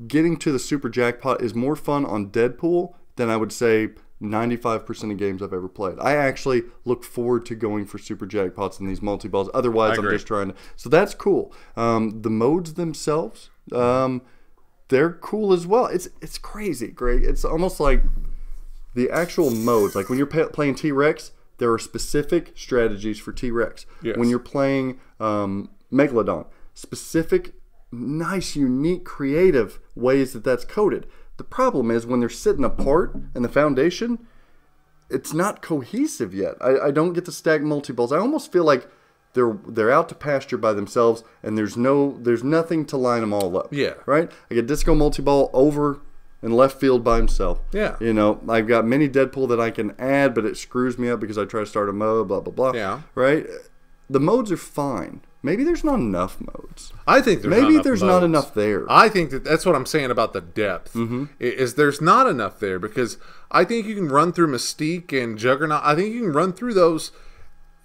S8: getting to the super jackpot is more fun on Deadpool than I would say 95% of games I've ever played. I actually look forward to going for super jackpots in these multi-balls. Otherwise, I'm just trying to. So that's cool. The modes themselves, they're cool as well. It's crazy, Greg. It's almost like the actual modes. Like when you're playing T-Rex, there are specific strategies for T-Rex.
S2: Yes.
S8: When you're playing Megalodon, specific, nice, unique, creative ways that's coded. The problem is when they're sitting apart in the foundation, it's not cohesive yet. I don't get to stack multi-balls. I almost feel like they're out to pasture by themselves, and there's nothing to line them all up.
S2: Yeah.
S8: Right? I get Disco Multi-Ball over in left field by himself.
S2: Yeah.
S8: You know, I've got mini Deadpool that I can add, but it screws me up because I try to start a mode, blah, blah, blah.
S2: Yeah.
S8: Right? The modes are fine. Maybe there's not enough modes.
S2: I think there's
S8: not enough there.
S2: I think that's what I'm saying about the depth. Is there's not enough there because I think you can run through Mystique and Juggernaut. I think you can run through those.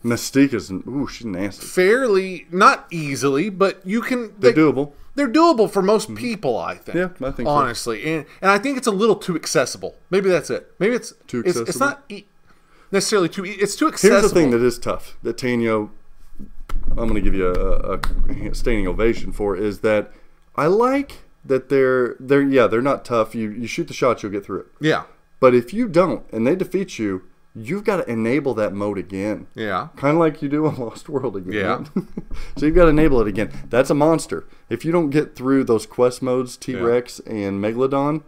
S8: Mystique is, she's nasty.
S2: Fairly, not easily, but you can.
S8: They're doable.
S2: They're doable for most people, I think.
S8: Yeah, I think so.
S2: honestly, and I think it's a little too accessible. Maybe that's it. Maybe it's
S8: too
S2: accessible. It's not necessarily too. It's too accessible.
S8: Here's the thing that is tough. That Tanyo, I'm going to give you a standing ovation for, is that I like that they're not tough. You shoot the shots, you'll get through it.
S2: Yeah.
S8: But if you don't and they defeat you, you've got to enable that mode again.
S2: Yeah.
S8: Kind of like you do on Lost World again.
S2: Yeah.
S8: Right? So you've got to enable it again. That's a monster. If you don't get through those quest modes, T-Rex and Megalodon,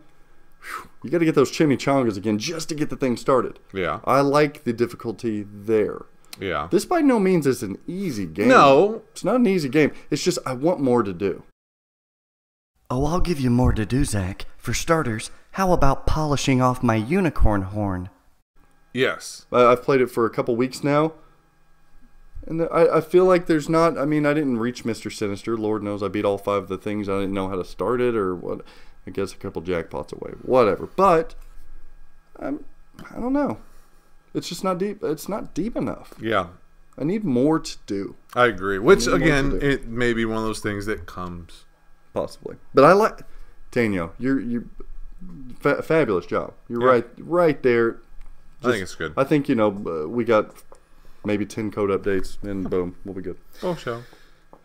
S8: you got to get those chimichangas again just to get the thing started.
S2: Yeah.
S8: I like the difficulty there.
S2: Yeah.
S8: This by no means is an easy game.
S2: No.
S8: It's not an easy game. It's just I want more to do.
S7: Oh, I'll give you more to do, Zach. For starters, how about polishing off my unicorn horn?
S2: Yes.
S8: I've played it for a couple weeks now. And I feel like there's not... I mean, I didn't reach Mr. Sinister. Lord knows I beat all 5 of the things. I didn't know how to start it or what. I guess a couple jackpots away. Whatever. But, I don't know. It's just not deep. It's not deep enough.
S2: Yeah.
S8: I need more to do.
S2: I agree. Which, again, it may be one of those things that comes.
S8: Possibly. But I like... Tanyo, you're fabulous job. You're right there.
S2: I think it's good.
S8: I think, we got maybe 10 code updates, and boom, we'll be good.
S2: Oh, show.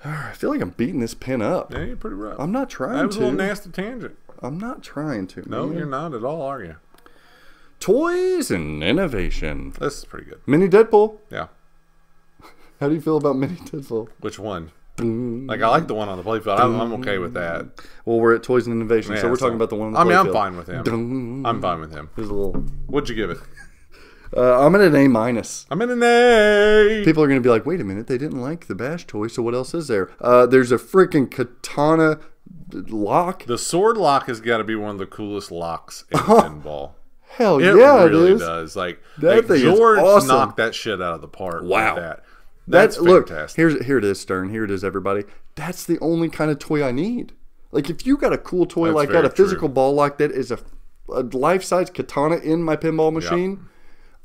S8: I feel like I'm beating this pin up.
S2: Yeah, you're pretty rough.
S8: I'm not trying to.
S2: That was a little nasty tangent.
S8: I'm not trying to.
S2: No,
S8: man.
S2: you're not at all, are you?
S8: Toys and innovation.
S2: This is pretty good.
S8: Mini Deadpool.
S2: Yeah.
S8: How do you feel about Mini Deadpool?
S2: Which one? Like, I like the one on the playfield. I'm okay with that.
S8: Well, we're at Toys and Innovation,
S2: Yeah,
S8: so we're talking about the one on the
S2: I mean,
S8: playfield.
S2: I'm fine with him. I'm fine with him.
S8: There's a little...
S2: What'd you give it?
S8: I'm at an A-.
S2: I'm in an A.
S8: People are going to be like, wait a minute, they didn't like the Bash toy, so what else is there? There's a freaking katana lock.
S2: The sword lock has got to be one of the coolest locks in pinball.
S8: Hell
S2: It
S8: yeah,
S2: really
S8: it is.
S2: does. Like
S8: That thing is
S2: George
S8: awesome.
S2: knocked that shit out of the park.
S8: Wow.
S2: With that. That's
S8: look,
S2: fantastic.
S8: here it is, Stern. Here it is, everybody. That's the only kind of toy I need. Like, if you got a cool toy
S2: That's
S8: like that,
S2: very
S8: a physical
S2: true.
S8: ball like that is a life-size katana in my pinball machine,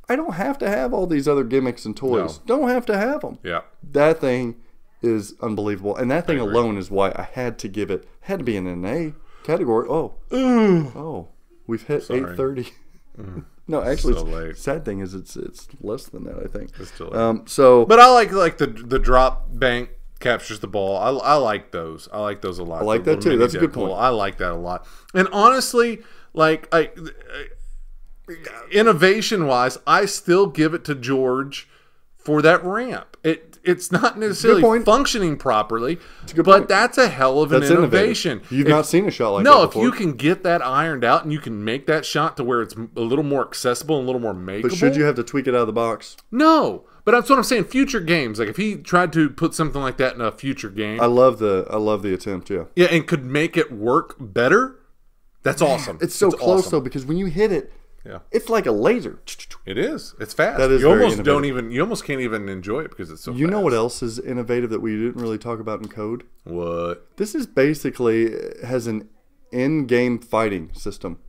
S8: I don't have to have all these other gimmicks and toys. Don't have to have them.
S2: Yeah.
S8: That thing is unbelievable. And that thing alone is why I had to give it, had to be in an A category. Oh, we've hit 8:30. No, actually,
S2: so late.
S8: sad thing is it's less than that, I think.
S2: It's still late.
S8: So,
S2: But I like the drop bank captures the ball. I like those. I like those a lot.
S8: I like
S2: The
S8: that too.
S2: little
S8: That's a
S2: mini
S8: good point.
S2: Deadpool. I like that a lot. And honestly, like innovation wise, I still give it to George for that ramp. It's not necessarily
S8: point.
S2: functioning properly,
S8: good
S2: but
S8: point.
S2: that's a hell of an
S8: That's innovative.
S2: innovation.
S8: You've not seen a shot like
S2: no,
S8: that
S2: if
S8: before.
S2: you can get that ironed out and you can make that shot to where it's a little more accessible and a little more makeable.
S8: but should you have to tweak it out of the box?
S2: No, but that's what I'm saying. Future games, like if he tried to put something like that in a future game,
S8: I love the attempt. Yeah,
S2: yeah, and could make it work better, that's awesome.
S8: it's so close
S2: awesome.
S8: though, because when you hit it,
S2: Yeah,
S8: it's like a laser.
S2: it is. It's fast.
S8: That is
S2: you
S8: very
S2: almost don't
S8: innovative.
S2: even. You almost can't even enjoy it because it's so.
S8: You know
S2: fast.
S8: what else is innovative that we didn't really talk about in code?
S2: What?
S8: This is basically has an in-game fighting system.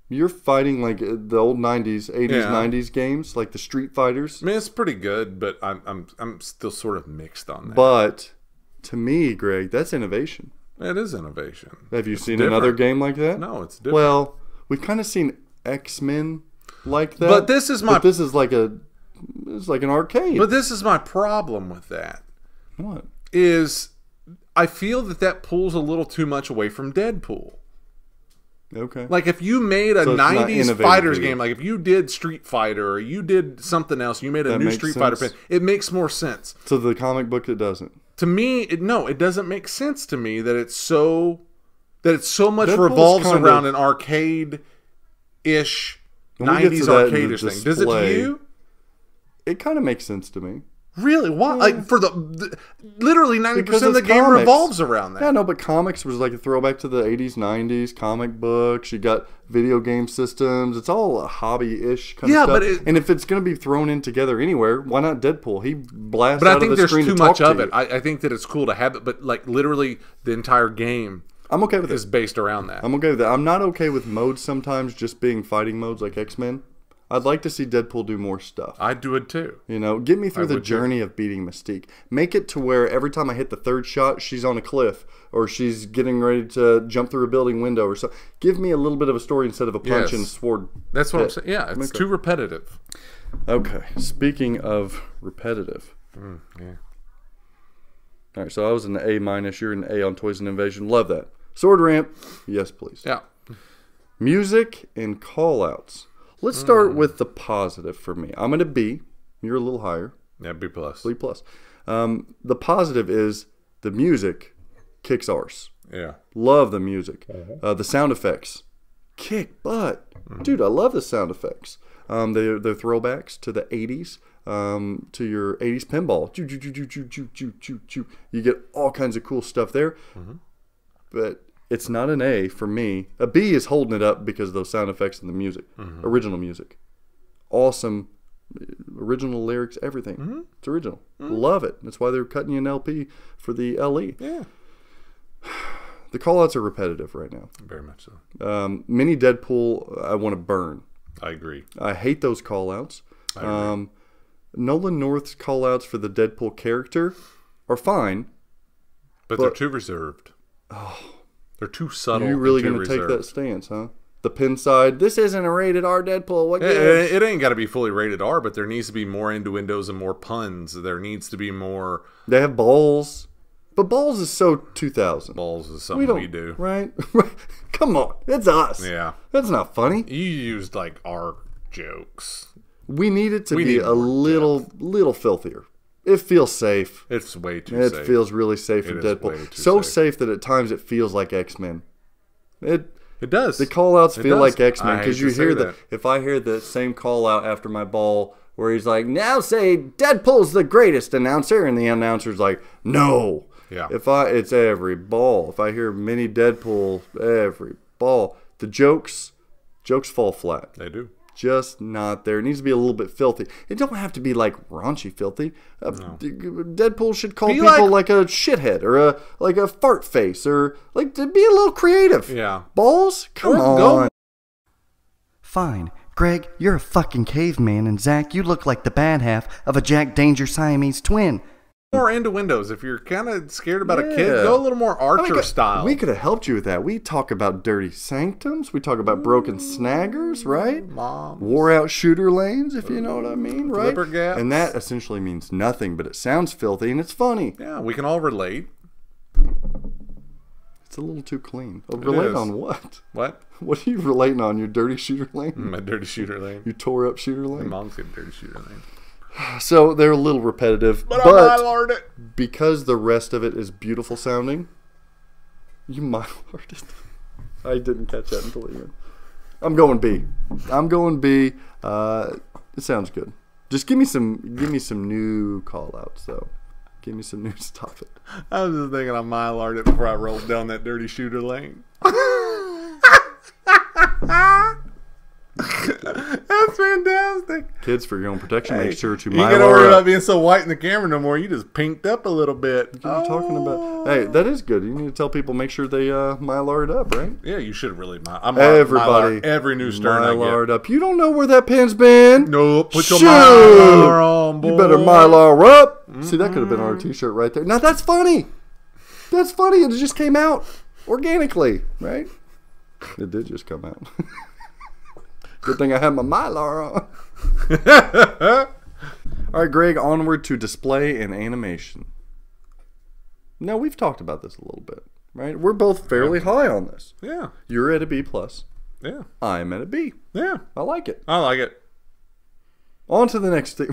S8: You're fighting like the old 90s, 80s,
S2: Yeah.
S8: 90s games, like the Street Fighters.
S2: I mean, it's pretty good, but I'm still sort of mixed on that.
S8: But to me, Greg, that's innovation.
S2: It is innovation.
S8: Have you seen
S2: different.
S8: another game like that?
S2: No, it's different.
S8: Well, we've kind of seen X-Men like that.
S2: But this is my-
S8: But this is like it's like an arcade.
S2: But this is my problem with that.
S8: What?
S2: Is I feel that pulls a little too much away from Deadpool.
S8: Okay.
S2: Like if you made a
S8: So it's not
S2: 90s
S8: innovative
S2: fighters
S8: to you.
S2: game, like if you did Street Fighter or you did something else, you made a
S8: That
S2: new
S8: makes
S2: Street Fighter
S8: sense.
S2: pin, it makes more sense.
S8: So the comic book, it doesn't.
S2: To me, it doesn't make sense to me that it's so much
S8: Deadpool's
S2: revolves
S8: kinda-
S2: around an arcade-ish
S8: When we get
S2: 90s
S8: to that in the
S2: arcade-ish thing. Does it to
S8: display-
S2: you?
S8: It kind of makes sense to me.
S2: Really? Why? Like for the literally 90%
S8: Because
S2: of the
S8: it's
S2: game
S8: comics.
S2: revolves around that.
S8: Yeah, no, but comics was like a throwback to the 80s, 90s, comic books. You got video game systems. It's all a hobby-ish kind
S2: Yeah,
S8: of stuff.
S2: but
S8: and if it's going to be thrown in together anywhere, why not Deadpool? He blasts
S2: But
S8: out
S2: I think
S8: of the
S2: there's
S8: screen
S2: too
S8: to talk
S2: much
S8: to
S2: of
S8: you.
S2: it. I think that it's cool to have it, but like literally the entire game
S8: I'm okay with
S2: is
S8: it.
S2: based around that.
S8: I'm okay with that. I'm not okay with modes sometimes just being fighting modes like X-Men. I'd like to see Deadpool do more stuff.
S2: I do it too.
S8: You know, get me through the
S2: would too.
S8: journey of beating Mystique. Make it to where every time I hit the third shot, she's on a cliff or she's getting ready to jump through a building window or so. Give me a little bit of a story instead of a punch
S2: Yes.
S8: and sword.
S2: That's what I'm
S8: hit.
S2: saying. Yeah, it's
S8: Okay.
S2: too repetitive.
S8: Okay, speaking of repetitive.
S2: Yeah.
S8: All right, so I was an A-. You're an A on Toys and Invasion. Love that. Sword ramp, yes please.
S2: Yeah.
S8: Music and call-outs. Let's start with the positive for me. I'm at a B. You're a little higher.
S2: Yeah, B+.
S8: B+. The positive is the music kicks arse.
S2: Yeah.
S8: Love the music. The sound effects kick butt. Dude, I love the sound effects. They're throwbacks to the 80s, to your 80s pinball. Choo, choo, choo, choo, choo, choo, choo, choo, choo. You get all kinds of cool stuff there. But it's not an A for me. A B is holding it up because of those sound effects and the music. Original music. Awesome. Original lyrics, everything. It's original. Love it. That's why they're cutting you an LP for the LE.
S2: Yeah.
S8: The callouts are repetitive right now.
S2: Very much so.
S8: Mini Deadpool, I want to burn.
S2: I agree.
S8: I hate those callouts. Nolan North's callouts for the Deadpool character are fine.
S2: But they're too reserved. They're too subtle.
S8: Are you really
S2: going
S8: going to take that stance, huh? The pin side, this isn't a rated R Deadpool. What gives?
S2: It ain't got to be fully rated R, but there needs to be more innuendos and more puns. There needs to be more.
S8: They have balls. But balls is so 2000.
S2: Balls is something we do.
S8: Right? Come on. It's us.
S2: Yeah.
S8: That's not funny.
S2: You used like our jokes.
S8: We need it to
S2: We
S8: be
S2: need
S8: a
S2: more
S8: little filthier. it feels safe.
S2: It's way too safe.
S8: It feels really safe for
S2: It is way
S8: Deadpool.
S2: too
S8: So
S2: safe.
S8: safe that at times it feels like X-Men.
S2: It does.
S8: The call-outs
S2: It
S8: feel
S2: does.
S8: like X-Men
S2: I hate
S8: because
S2: to
S8: you
S2: say
S8: hear
S2: that.
S8: if I hear the same call-out after my ball where he's like, now say Deadpool's the greatest announcer, and the announcer's like, no.
S2: Yeah.
S8: It's every ball. If I hear mini Deadpool, every ball. The jokes fall flat.
S2: They do.
S8: Just not there. It needs to be a little bit filthy. It don't have to be like raunchy filthy. Deadpool should call
S2: Be
S8: people like a shithead or a fart face or like to be a little creative.
S2: Yeah.
S8: Balls? Come
S2: Or
S8: on.
S2: go-
S7: Fine. Greg, you're a fucking caveman, and Zach, you look like the bad half of a Jack Danger Siamese twin.
S2: More into windows. If you're kind of scared about a kid,
S8: Yeah.
S2: go a little more Archer style.
S8: We could have helped you with that. We talk about dirty sanctums. We talk about broken snaggers, right?
S2: Moms.
S8: Wore out shooter lanes, if you know what I mean, right?
S2: Flipper gaps.
S8: And that essentially means nothing, but it sounds filthy and it's funny.
S2: Yeah, we can all relate.
S8: It's a little too clean. Relate
S2: is.
S8: on what?
S2: What?
S8: What are you relating on? Your dirty shooter lane?
S2: My dirty shooter lane.
S8: You tore up shooter
S2: My
S8: lane?
S2: mom's getting dirty shooter lane.
S8: So they're a little repetitive,
S2: But
S8: but
S2: I Lord it.
S8: because the rest of it is beautiful sounding, you mylarded. I didn't catch that until the end. I'm going B. It sounds good. Just give me some new call outs though. Give me some new stuff.
S2: I was just thinking I mylarded it before I rolled down that dirty shooter lane. That's fantastic.
S8: Kids, for your own protection,
S2: Hey,
S8: make sure to
S2: you gotta worry
S8: mylar
S2: about
S8: up.
S2: being so white in the camera no more. You just pinked up a little bit.
S8: What are you talking about? Hey, that is good. You need to tell people make sure they mylar it up, right?
S2: Yeah, you should really.
S8: Everybody,
S2: every new stern I
S8: mylar
S2: get.
S8: up. You don't know where that pen's been.
S2: Nope. Put your
S8: Shoot!
S2: mylar on, boy.
S8: You better mylar up. See, that could have been our T-shirt right there. Now that's funny. That's funny. It just came out organically, right? It did just come out. Good thing I had my mylar on. All right, Greg. Onward to display and animation. Now we've talked about this a little bit, right? We're both fairly high on this.
S2: Yeah.
S8: You're at a B plus.
S2: Yeah.
S8: I'm at a B.
S2: Yeah.
S8: I like it.
S2: I like it.
S8: On to the next thing.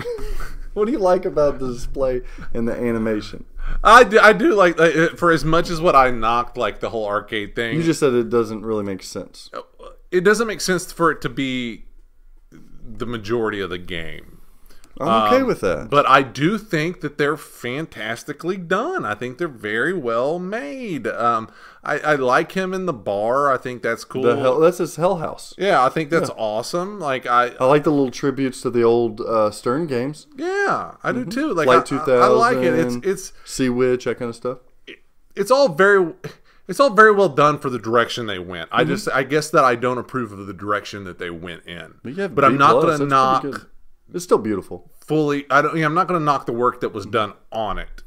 S8: What do you like about the display and the animation?
S2: I do like for as much as what I knocked like the whole arcade thing.
S8: You just said it doesn't really make sense.
S2: It doesn't make sense for it to be the majority of the game.
S8: I'm okay with that.
S2: But I do think that they're fantastically done. I think they're very well made. I like him in the bar. I think that's cool.
S8: That's his Hell House.
S2: Yeah, I think that's awesome. Like
S8: I like the little tributes to the old Stern games.
S2: Yeah, I do too. Like
S8: Flight 2000.
S2: I like it. It's
S8: Sea Witch, that kind of stuff.
S2: it's all very well done for the direction they went. I guess that I don't approve of the direction that they went in. But I'm not going to knock.
S8: It's still beautiful.
S2: Fully, I'm not going to knock the work that was done on it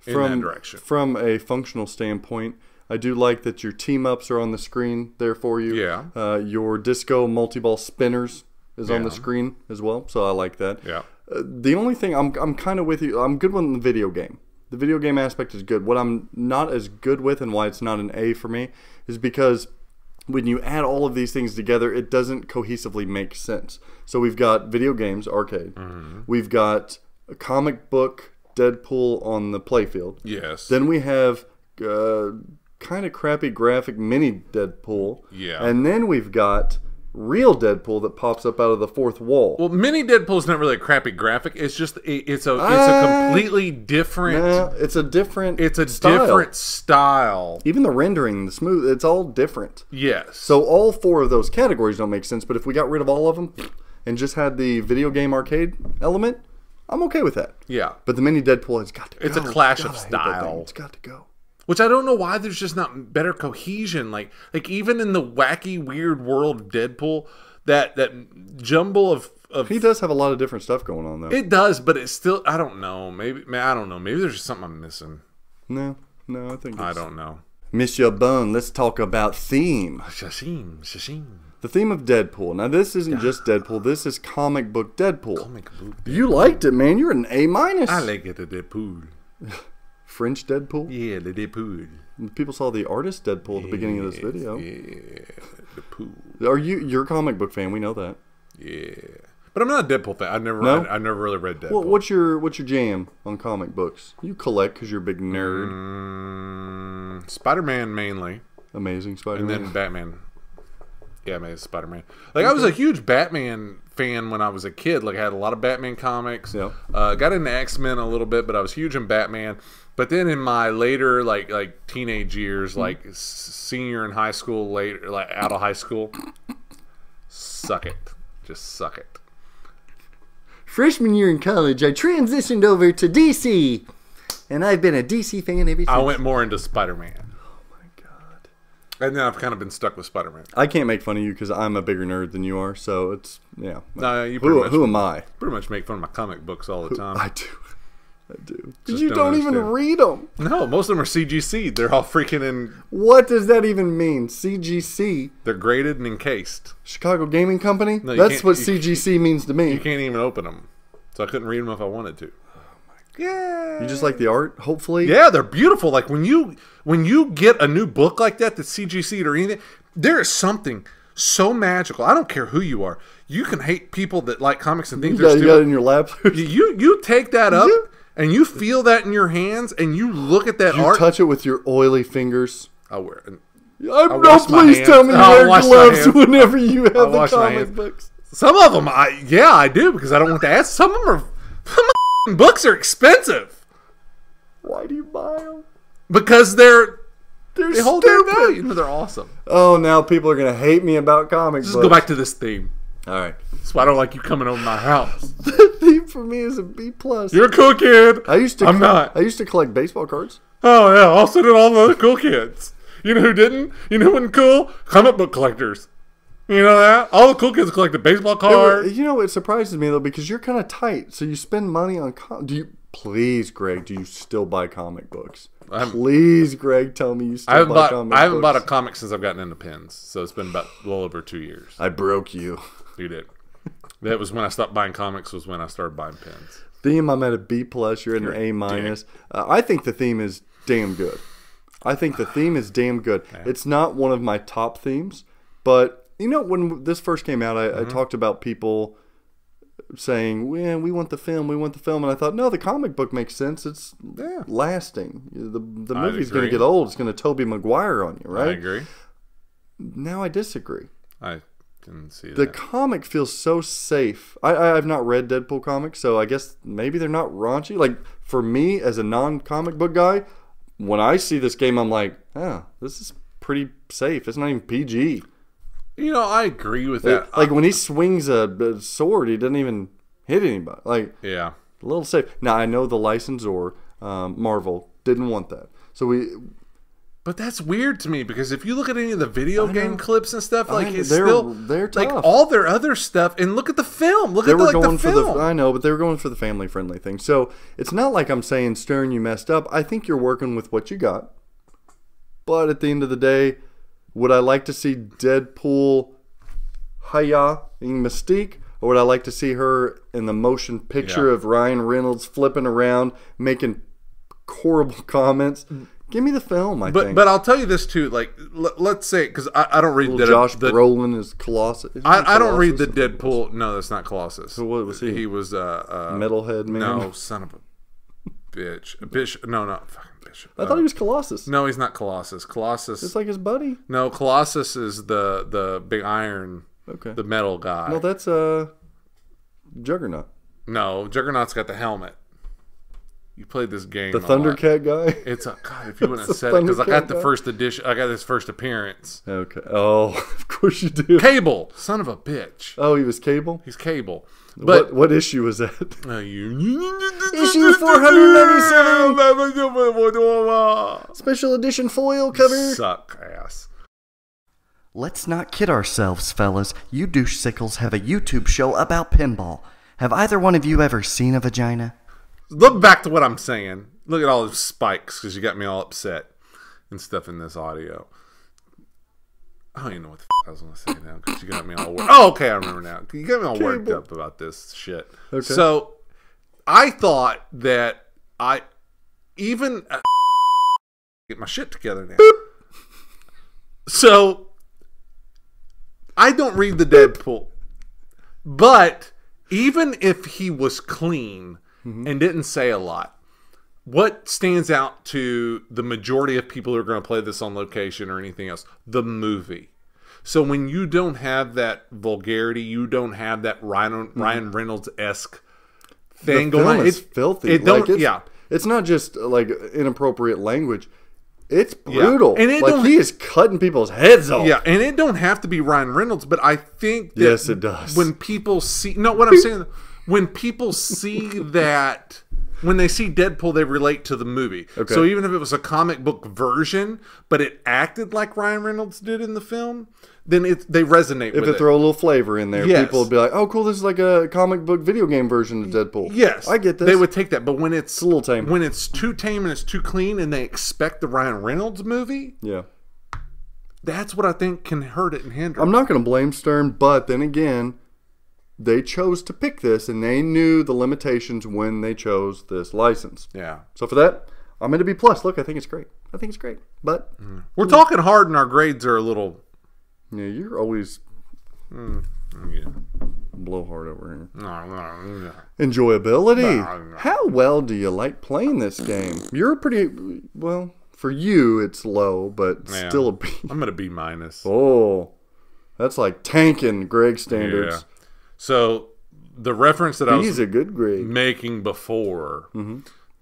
S2: in that direction.
S8: From a functional standpoint, I do like that your team ups are on the screen there for you.
S2: Yeah.
S8: Your disco multi-ball spinners is on the screen as well, so I like that.
S2: Yeah.
S8: The only thing I'm kind of with you. I'm good with the video game. The video game aspect is good. What I'm not as good with, and why it's not an A for me, is because when you add all of these things together, it doesn't cohesively make sense. So we've got video games, arcade. Mm-hmm. We've got a comic book, Deadpool on the playfield.
S2: Yes.
S8: Then we have kind of crappy graphic mini Deadpool.
S2: Yeah.
S8: And then we've got real Deadpool that pops up out of the fourth wall.
S2: Well, mini Deadpool's not really a crappy graphic. It's just it's a completely different.
S8: It's a different.
S2: different style.
S8: Even the rendering, the smooth, it's all different.
S2: Yes.
S8: So all four of those categories don't make sense. But if we got rid of all of them and just had the video game arcade element, I'm okay with that.
S2: Yeah.
S8: But the mini Deadpool has got to go.
S2: It's a clash
S8: God,
S2: of
S8: I hate that thing.
S2: style.
S8: It's got to go.
S2: Which I don't know why there's just not better cohesion. Like even in the wacky, weird world of Deadpool, that jumble of
S8: He does have a lot of different stuff going on, though.
S2: It does, but it's still, I don't know. Maybe I don't know. Maybe there's just something I'm missing.
S8: No, I think
S2: I don't know.
S8: Monsieur Bone, let's talk about theme.
S2: Shashim.
S8: The theme of Deadpool. Now, this isn't just Deadpool. This is comic book Deadpool.
S2: Comic book.
S8: You liked it, man. You're an A-.
S2: I like it, the Deadpool.
S8: French Deadpool?
S2: Yeah, the Deadpool.
S8: People saw the artist Deadpool at the beginning of this video.
S2: Yeah, the pool.
S8: You're a comic book fan. We know that.
S2: Yeah. But I'm not a Deadpool fan. I never really read Deadpool.
S8: What's your jam on comic books? You collect because you're a big nerd.
S2: Spider-Man mainly.
S8: Amazing Spider-Man.
S2: And then Batman. Yeah, man, Spider-Man. Like, I was a huge Batman fan when I was a kid. Like, I had a lot of Batman comics.
S8: Yeah.
S2: Got into X-Men a little bit, but I was huge in Batman. But then in my later, like teenage years, like senior in high school, later, like out of high school, suck it. Just suck it.
S7: Freshman year in college, I transitioned over to DC, and I've been a DC fan ever since.
S2: I went more into Spider-Man. Oh, my God. And then I've kind of been stuck with Spider-Man.
S8: I can't make fun of you because I'm a bigger nerd than you are, so it's, yeah.
S2: No, you
S8: who am I?
S2: Pretty much make fun of my comic books all the time.
S8: I do.
S2: Just
S8: You don't even read them.
S2: No, most of them are CGC. They're all freaking in.
S8: What does that even mean? CGC?
S2: They're graded and encased.
S8: Chicago Gaming Company?
S2: No,
S8: That's what CGC means to me.
S2: You can't even open them. So I couldn't read them if I wanted to. Yeah.
S8: You just like the art, hopefully?
S2: Yeah, they're beautiful. Like when you get a new book like that that's CGC'd or anything, there is something so magical. I don't care who you are. You can hate people that like comics and think they're stupid.
S8: You got it in your lap.
S2: you take that up and you feel that in your hands and you look at that
S8: you
S2: art.
S8: Touch it with your oily fingers.
S2: I wear it.
S8: Please tell me you wear gloves whenever you have the comic books.
S2: Some of them, I do because I don't want to ask. Some of them are books are expensive.
S8: Why do you buy them?
S2: Because they hold their
S8: stupid.
S2: value. No, they're awesome.
S8: Oh, now people are gonna hate me about comic books.
S2: Just go back to this theme.
S8: All right.
S2: That's why I don't like you coming over my house.
S8: The theme for me is a B+. You're
S2: a cool kid. I'm not.
S8: I used to collect baseball cards.
S2: Oh yeah, also did all the other cool kids. You know who didn't? You know who wasn't cool? Comic book collectors. You know that? All the cool kids collected baseball cards.
S8: You know, it surprises me, though, because you're kind of tight. So you spend money on... Please, Greg, do you still buy comic books? Please, Greg, tell me you still buy comic books.
S2: I haven't bought a comic since I've gotten into pens. So it's been about a little over 2 years.
S8: I broke you.
S2: You did. That was when I stopped buying comics, was when I started buying pens.
S8: Theme, I'm at a B+. You're at an A-. I think the theme is damn good. Yeah. It's not one of my top themes, but... You know, when this first came out, I talked about people saying, we want the film, and I thought, no, the comic book makes sense. It's lasting. The movie's going to get old. It's going to Tobey Maguire on you, right?
S2: I agree.
S8: Now I disagree.
S2: I didn't see that.
S8: The comic feels so safe. I've not read Deadpool comics, so I guess maybe they're not raunchy. Like, for me, as a non-comic book guy, when I see this game, I'm like, this is pretty safe. It's not even PG.
S2: You know, I agree with that.
S8: Like when he swings a sword, he doesn't even hit anybody. Like,
S2: yeah,
S8: a little safe. Now I know the licensor, Marvel, didn't want that.
S2: But that's weird to me because if you look at any of the video game clips and stuff, like
S8: they're tough.
S2: Like all their other stuff, and look at the film. Look at the film.
S8: I know, but they were going for the family friendly thing. So it's not like I'm saying, Stern, you messed up. I think you're working with what you got. But at the end of the day, would I like to see Deadpool in Mystique? Or would I like to see her in the motion picture of Ryan Reynolds flipping around, making horrible comments? Give me the film, I think.
S2: But I'll tell you this, too. Like, let's say, because I don't read...
S8: Josh Brolin is Colossus.
S2: I don't read the Deadpool... No, that's not Colossus.
S8: So what was he?
S2: He was...
S8: Metalhead Man?
S2: No, son of a bitch. Bishop. No, not fucking Bishop.
S8: I thought he was Colossus.
S2: No, he's not Colossus. Colossus...
S8: It's like his buddy.
S2: No, Colossus is the big iron...
S8: Okay.
S2: The metal guy.
S8: No, that's Juggernaut.
S2: No, Juggernaut's got the helmet. You played this game.
S8: The Thundercat guy?
S2: It's a... God, if you wouldn't have said it, because I got the first edition. I got his first appearance.
S8: Okay. Oh, of course you do.
S2: Cable. Son of a bitch.
S8: Oh, he was Cable?
S2: He's Cable. But
S8: what issue was that?
S7: Issue 497. Special edition foil cover.
S2: Suck ass.
S7: Let's not kid ourselves, fellas. You douche sickles have a YouTube show about pinball. Have either one of you ever seen a vagina?
S2: Look back to what I'm saying. Look at all those spikes because you got me all upset and stuff in this audio. I don't even know what the I was going to say now because you got me all worked. Oh, okay, I remember now. You got me all worked up about this shit. Okay. So I thought that get my shit together now. Boop. So I don't read the Deadpool, but Even if he was clean and didn't say a lot, what stands out to the majority of people who are going to play this on location or anything else? The movie. So when you don't have that vulgarity, you don't have that Ryan Reynolds-esque thing going on.
S8: It's filthy. It's not just like inappropriate language. It's brutal.
S2: And
S8: he is cutting people's heads off.
S2: Yeah, and it don't have to be Ryan Reynolds, but I think that
S8: yes, it does.
S2: When people see what I'm saying, when people see that, when they see Deadpool, they relate to the movie. Okay. So even if it was a comic book version, but it acted like Ryan Reynolds did in the film, then they resonate with it.
S8: If they throw a little flavor in there, people would be like, oh, cool, this is like a comic book video game version of Deadpool.
S2: Yes.
S8: I get this.
S2: They would take that. But when it's
S8: a little tame.
S2: When it's too tame and it's too clean and they expect the Ryan Reynolds movie, that's what I think can hurt it and hinder it.
S8: I'm not going to blame Stern, but then again, they chose to pick this and they knew the limitations when they chose this license.
S2: Yeah.
S8: So for that, I'm going to be plus. Look, I think it's great. But
S2: we're talking hard and our grades are a little...
S8: Yeah, you're always blowhard over here. Enjoyability. How well do you like playing this game? You're pretty... Well, for you, it's low, but still a B.
S2: I'm going to B minus.
S8: Oh, that's like tanking Greg standards.
S2: Yeah. So the reference that I was
S8: a good grade.
S2: making before,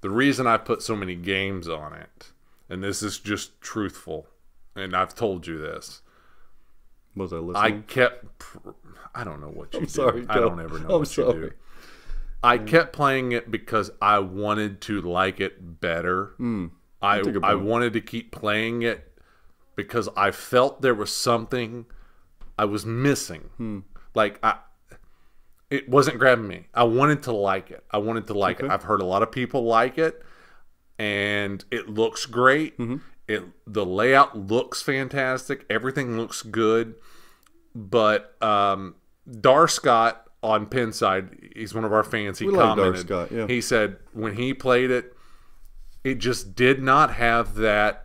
S2: the reason I put so many games on it, and this is just truthful, and I've told you this.
S8: Was I listening?
S2: I don't know what you
S8: I'm
S2: do.
S8: sorry,
S2: I don't ever know what you do. I kept playing it because I wanted to like it better. I wanted to keep playing it because I felt there was something I was missing. Like it wasn't grabbing me. I wanted to like it. I've heard a lot of people like it, and it looks great. The layout looks fantastic. Everything looks good. But Dar Scott on Pinside, he's one of our fans. He commented.
S8: Dar Scott,
S2: He said when he played it, it just did not have that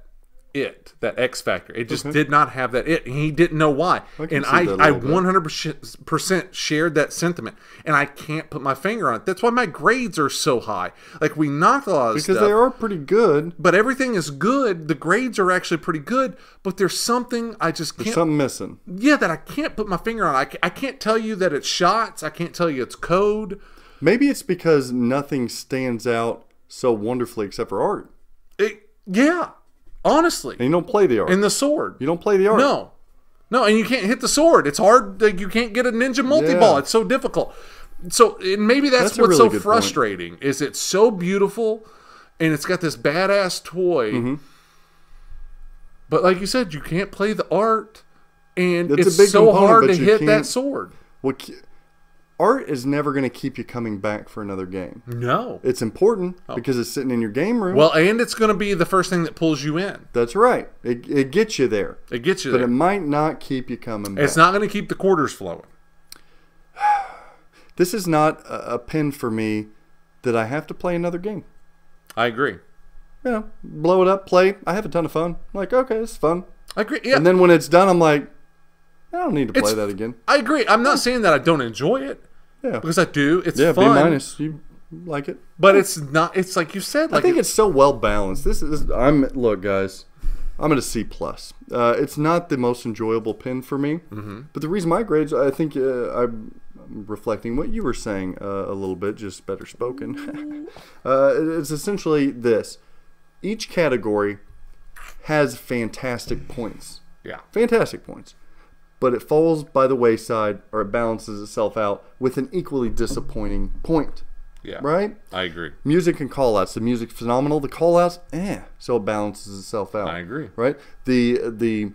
S2: X factor. It just did not have that it. And he didn't know why. And I 100% shared that sentiment. And I can't put my finger on it. That's why my grades are so high. Like, we knocked a lot of stuff.
S8: Because they are pretty good.
S2: But everything is good. The grades are actually pretty good. But there's something I just can't...
S8: There's something missing.
S2: Yeah, that I can't put my finger on. I can't tell you that it's shots. I can't tell you it's code.
S8: Maybe it's because nothing stands out so wonderfully except for art.
S2: Yeah. Honestly.
S8: And you don't play the art.
S2: And the sword.
S8: You don't play the art.
S2: No, and you can't hit the sword. It's hard. Like, you can't get a ninja multi-ball. It's so difficult. So and maybe that's what's really so frustrating. Is it's so beautiful, and it's got this badass toy. But like you said, you can't play the art, and it's so hard to hit that sword.
S8: Well, art is never going to keep you coming back for another game.
S2: No.
S8: It's important because it's sitting in your game room.
S2: Well, and it's going to be the first thing that pulls you in.
S8: That's right. It gets you there.
S2: It gets you
S8: there.
S2: But
S8: it might not keep you coming back.
S2: It's not going to keep the quarters flowing.
S8: This is not a pin for me that I have to play another game.
S2: I agree.
S8: You know, blow it up, play. I have a ton of fun. I'm like, okay, it's fun.
S2: I agree. Yeah.
S8: And then when it's done, I'm like, I don't need to play that again.
S2: I agree. I'm not saying that I don't enjoy it. Yeah, because I do. It's fun.
S8: B minus. You like it,
S2: but it's not. It's like you said. Like
S8: I think it's so well balanced. Look, guys. I'm at a C plus. It's not the most enjoyable pin for me, but the reason my grades, I think, I'm reflecting what you were saying a little bit, just better spoken. It's essentially this: each category has fantastic points.
S2: Yeah,
S8: fantastic points. But it falls by the wayside, or it balances itself out with an equally disappointing point.
S2: Yeah.
S8: Right?
S2: I agree.
S8: Music and call-outs. The music phenomenal. The call-outs, so it balances itself out.
S2: I agree.
S8: Right? The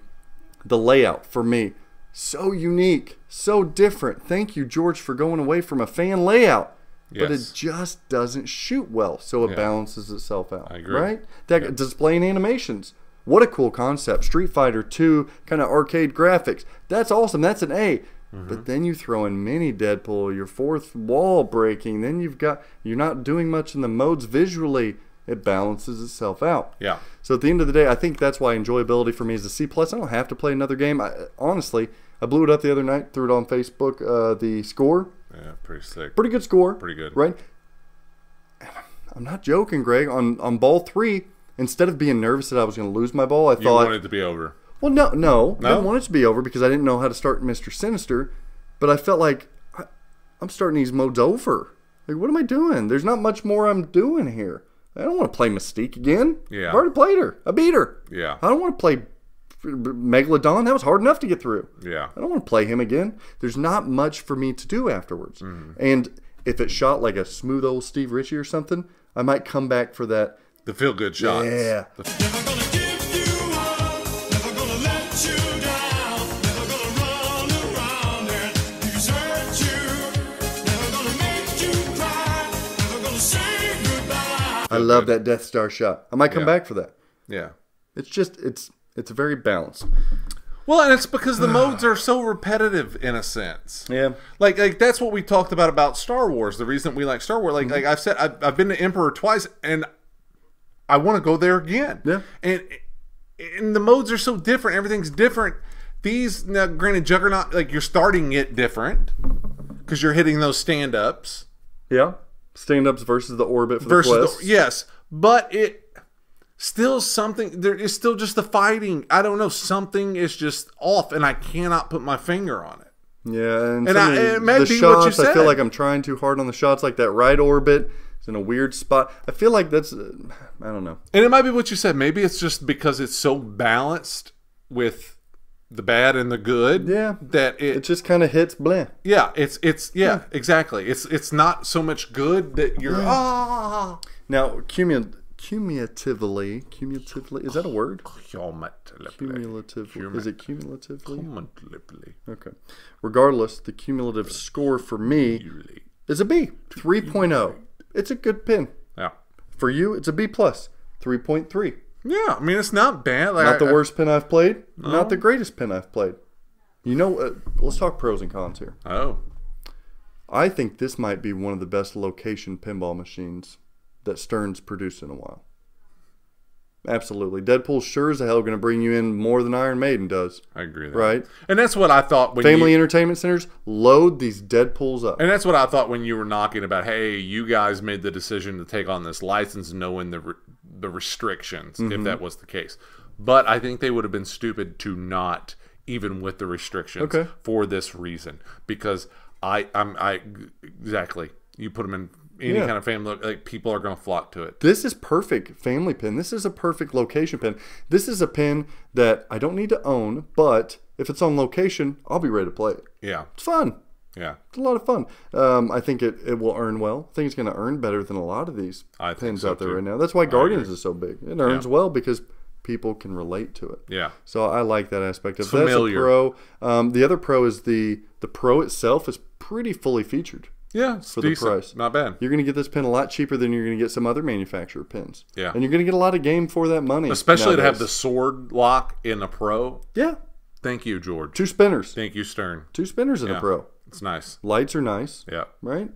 S8: layout, for me, so unique, so different. Thank you, George, for going away from a fan layout. Yes. But it just doesn't shoot well, so it balances itself out.
S2: I agree.
S8: Right? Displaying animations. What a cool concept. Street Fighter 2 kind of arcade graphics. That's awesome. That's an A. But then you throw in mini Deadpool, your fourth wall breaking. Then you're not doing much in the modes visually. It balances itself out.
S2: Yeah.
S8: So at the end of the day, I think that's why enjoyability for me is a C+. I don't have to play another game. Honestly, I blew it up the other night, threw it on Facebook, the score.
S2: Yeah, pretty sick.
S8: Pretty good score.
S2: Pretty good.
S8: Right? I'm not joking, Greg. On ball 3, instead of being nervous that I was going to lose my ball, I
S2: You
S8: thought...
S2: wanted it to be over.
S8: Well, no. I didn't want it to be over because I didn't know how to start Mr. Sinister. But I felt like I'm starting these modes over. Like, what am I doing? There's not much more I'm doing here. I don't want to play Mystique again.
S2: Yeah.
S8: I've already played her. I beat her.
S2: Yeah.
S8: I don't want to play Megalodon. That was hard enough to get through.
S2: Yeah.
S8: I don't want to play him again. There's not much for me to do afterwards.
S2: Mm-hmm.
S8: And if it shot like a smooth old Steve Ritchie or something, I might come back for that.
S2: The feel-good shots.
S8: Yeah.
S5: Never gonna give you up, never gonna let you down, never gonna run around and desert you, never gonna make you cry, never gonna say goodbye.
S8: I love that Death Star shot. I might come back for that.
S2: Yeah.
S8: It's just, it's very balanced.
S2: Well, and it's because the modes are so repetitive in a sense.
S8: Yeah.
S2: Like that's what we talked about Star Wars. The reason we like Star Wars, like I've said, I've been to Emperor twice, and I want to go there again.
S8: Yeah.
S2: And the modes are so different. Everything's different. These, now granted, Juggernaut, like you're starting it different because you're hitting those stand-ups.
S8: Yeah. Stand-ups versus the orbit for the quests.
S2: Yes, but it still something. There is still just the fighting. I don't know. Something is just off, and I cannot put my finger on it.
S8: Yeah, and
S2: it may
S8: the
S2: be
S8: shots,
S2: what you said.
S8: I feel like I'm trying too hard on the shots, like that right orbit. It's in a weird spot. I feel like that's, I don't know.
S2: And it might be what you said. Maybe it's just because it's so balanced with the bad and the good.
S8: Yeah.
S2: That
S8: It just kind of hits blah.
S2: Yeah, it's exactly. It's not so much good that you're
S8: Now, cumulatively, is that a word? Cumulatively. Is it cumulatively? Okay. Regardless, the cumulative score for me is a B, 3.0. It's a good pin.
S2: Yeah.
S8: For you, it's a B plus, 3.3.
S2: Yeah, I mean it's not bad. Like,
S8: Not the worst pin I've played. Not the greatest pin I've played. You know, let's talk pros and cons here.
S2: Oh.
S8: I think this might be one of the best location pinball machines that Stern's produced in a while. Absolutely. Deadpool's sure as hell going to bring you in more than Iron Maiden does.
S2: I agree with that.
S8: Right?
S2: And that's what I thought when
S8: Family entertainment centers, load these Deadpools up.
S2: And that's what I thought when you were knocking about, hey, you guys made the decision to take on this license knowing the restrictions, if that was the case. But I think they would have been stupid to not, even with the restrictions, for this reason. Because exactly, you put them in any kind of family, like people are going to flock to it.
S8: This is perfect family pin. This is a perfect location pin. This is a pin that I don't need to own, but if it's on location, I'll be ready to play it.
S2: Yeah.
S8: It's fun.
S2: Yeah.
S8: It's a lot of fun. I think it will earn well. I think it's going to earn better than a lot of these pins out there right now. That's why Guardians is so big. It earns well because people can relate to it.
S2: Yeah.
S8: So I like that aspect of it.
S2: Familiar.
S8: That's a pro. The other pro is the pro itself is pretty fully featured.
S2: Yeah, it's
S8: for
S2: decent.
S8: the price.
S2: Not bad.
S8: You're going to get this pin a lot cheaper than you're going to get some other manufacturer pins.
S2: Yeah.
S8: And you're going to get a lot of game for that money.
S2: Especially to have the sword lock in a pro.
S8: Yeah.
S2: Thank you, George.
S8: 2 spinners.
S2: Thank you, Stern.
S8: 2 spinners in a pro.
S2: It's nice.
S8: Lights are nice.
S2: Yeah.
S8: Right?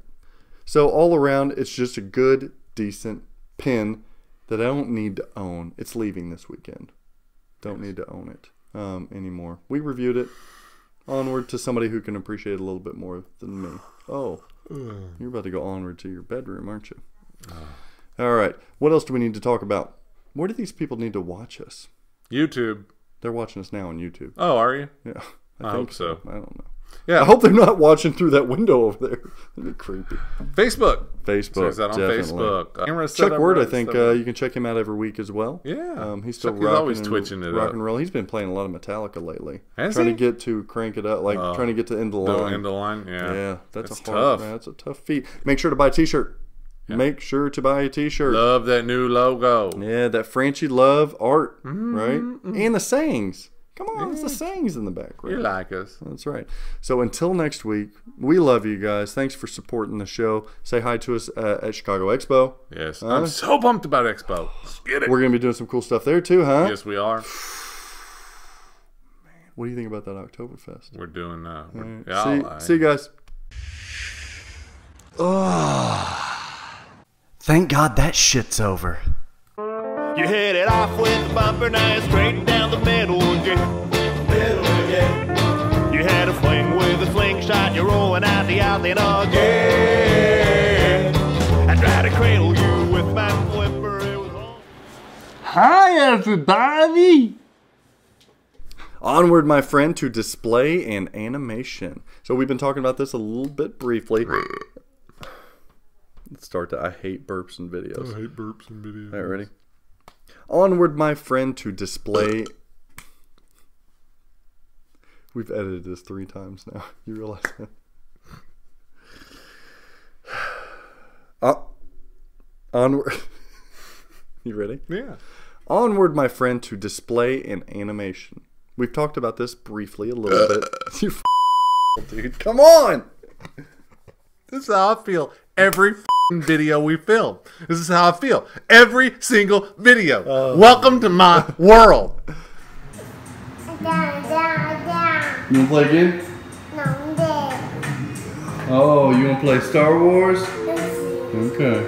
S8: So all around, it's just a good, decent pin that I don't need to own. It's leaving this weekend. Don't need to own it anymore. We reviewed it. Onward to somebody who can appreciate it a little bit more than me. Oh, you're about to go onward to your bedroom, aren't you? All right. What else do we need to talk about? Where do these people need to watch us?
S2: YouTube.
S8: They're watching us now on YouTube.
S2: Oh, are you?
S8: Yeah.
S2: I hope so.
S8: I don't know.
S2: Yeah.
S8: I hope they're not watching through that window over there. That'd be creepy.
S2: Facebook.
S8: Facebook.
S2: That on
S8: definitely.
S2: Facebook.
S8: Chuck Word, I think you can check him out every week as well.
S2: Yeah.
S8: He's still
S2: Chuck is
S8: rocking
S2: always twitching it
S8: rock
S2: up.
S8: and roll. He's been playing a lot of Metallica lately.
S2: Has
S8: trying
S2: he?
S8: to get to crank it up, like trying to get to end the line.
S2: End the line, yeah.
S8: Yeah, that's
S2: It's
S8: a hard,
S2: tough.
S8: That's a tough feat. Make sure to buy a t-shirt. Yeah. Make sure to buy a t-shirt.
S2: Love that new logo.
S8: Yeah, that Frenchy Love art, right? And the sayings. Come on, it's the sayings in the back, right?
S2: You like us.
S8: That's right. So until next week, we love you guys. Thanks for supporting the show. Say hi to us at Chicago Expo.
S2: Yes. I'm so pumped about Expo. Let's get it.
S8: We're going to be doing some cool stuff there too, huh?
S2: Yes, we are.
S8: What do you think about that Oktoberfest?
S2: We're doing
S8: see you guys.
S7: Thank God that shit's over.
S9: You hit it off with the bumper, now you're straight down the middle again. You You had a fling with a slingshot, you're rolling out the outlet again. I tried to cradle you with my flipper, it was all...
S10: Hi, everybody!
S8: Onward, my friend, to display and animation. So we've been talking about this a little bit briefly. Let's start to I hate burps and videos.
S2: I hate burps and videos.
S8: All right, ready? Onward, my friend, to display... We've edited this 3 times now. You realize that? Onward. You ready?
S2: Yeah.
S8: Onward, my friend, to display and animation. We've talked about this briefly a little bit. You dude, come on!
S2: This is how I feel every video we film. This is how I feel every single video. Welcome to my world.
S8: You wanna play a game? Oh, you wanna play Star Wars? Okay.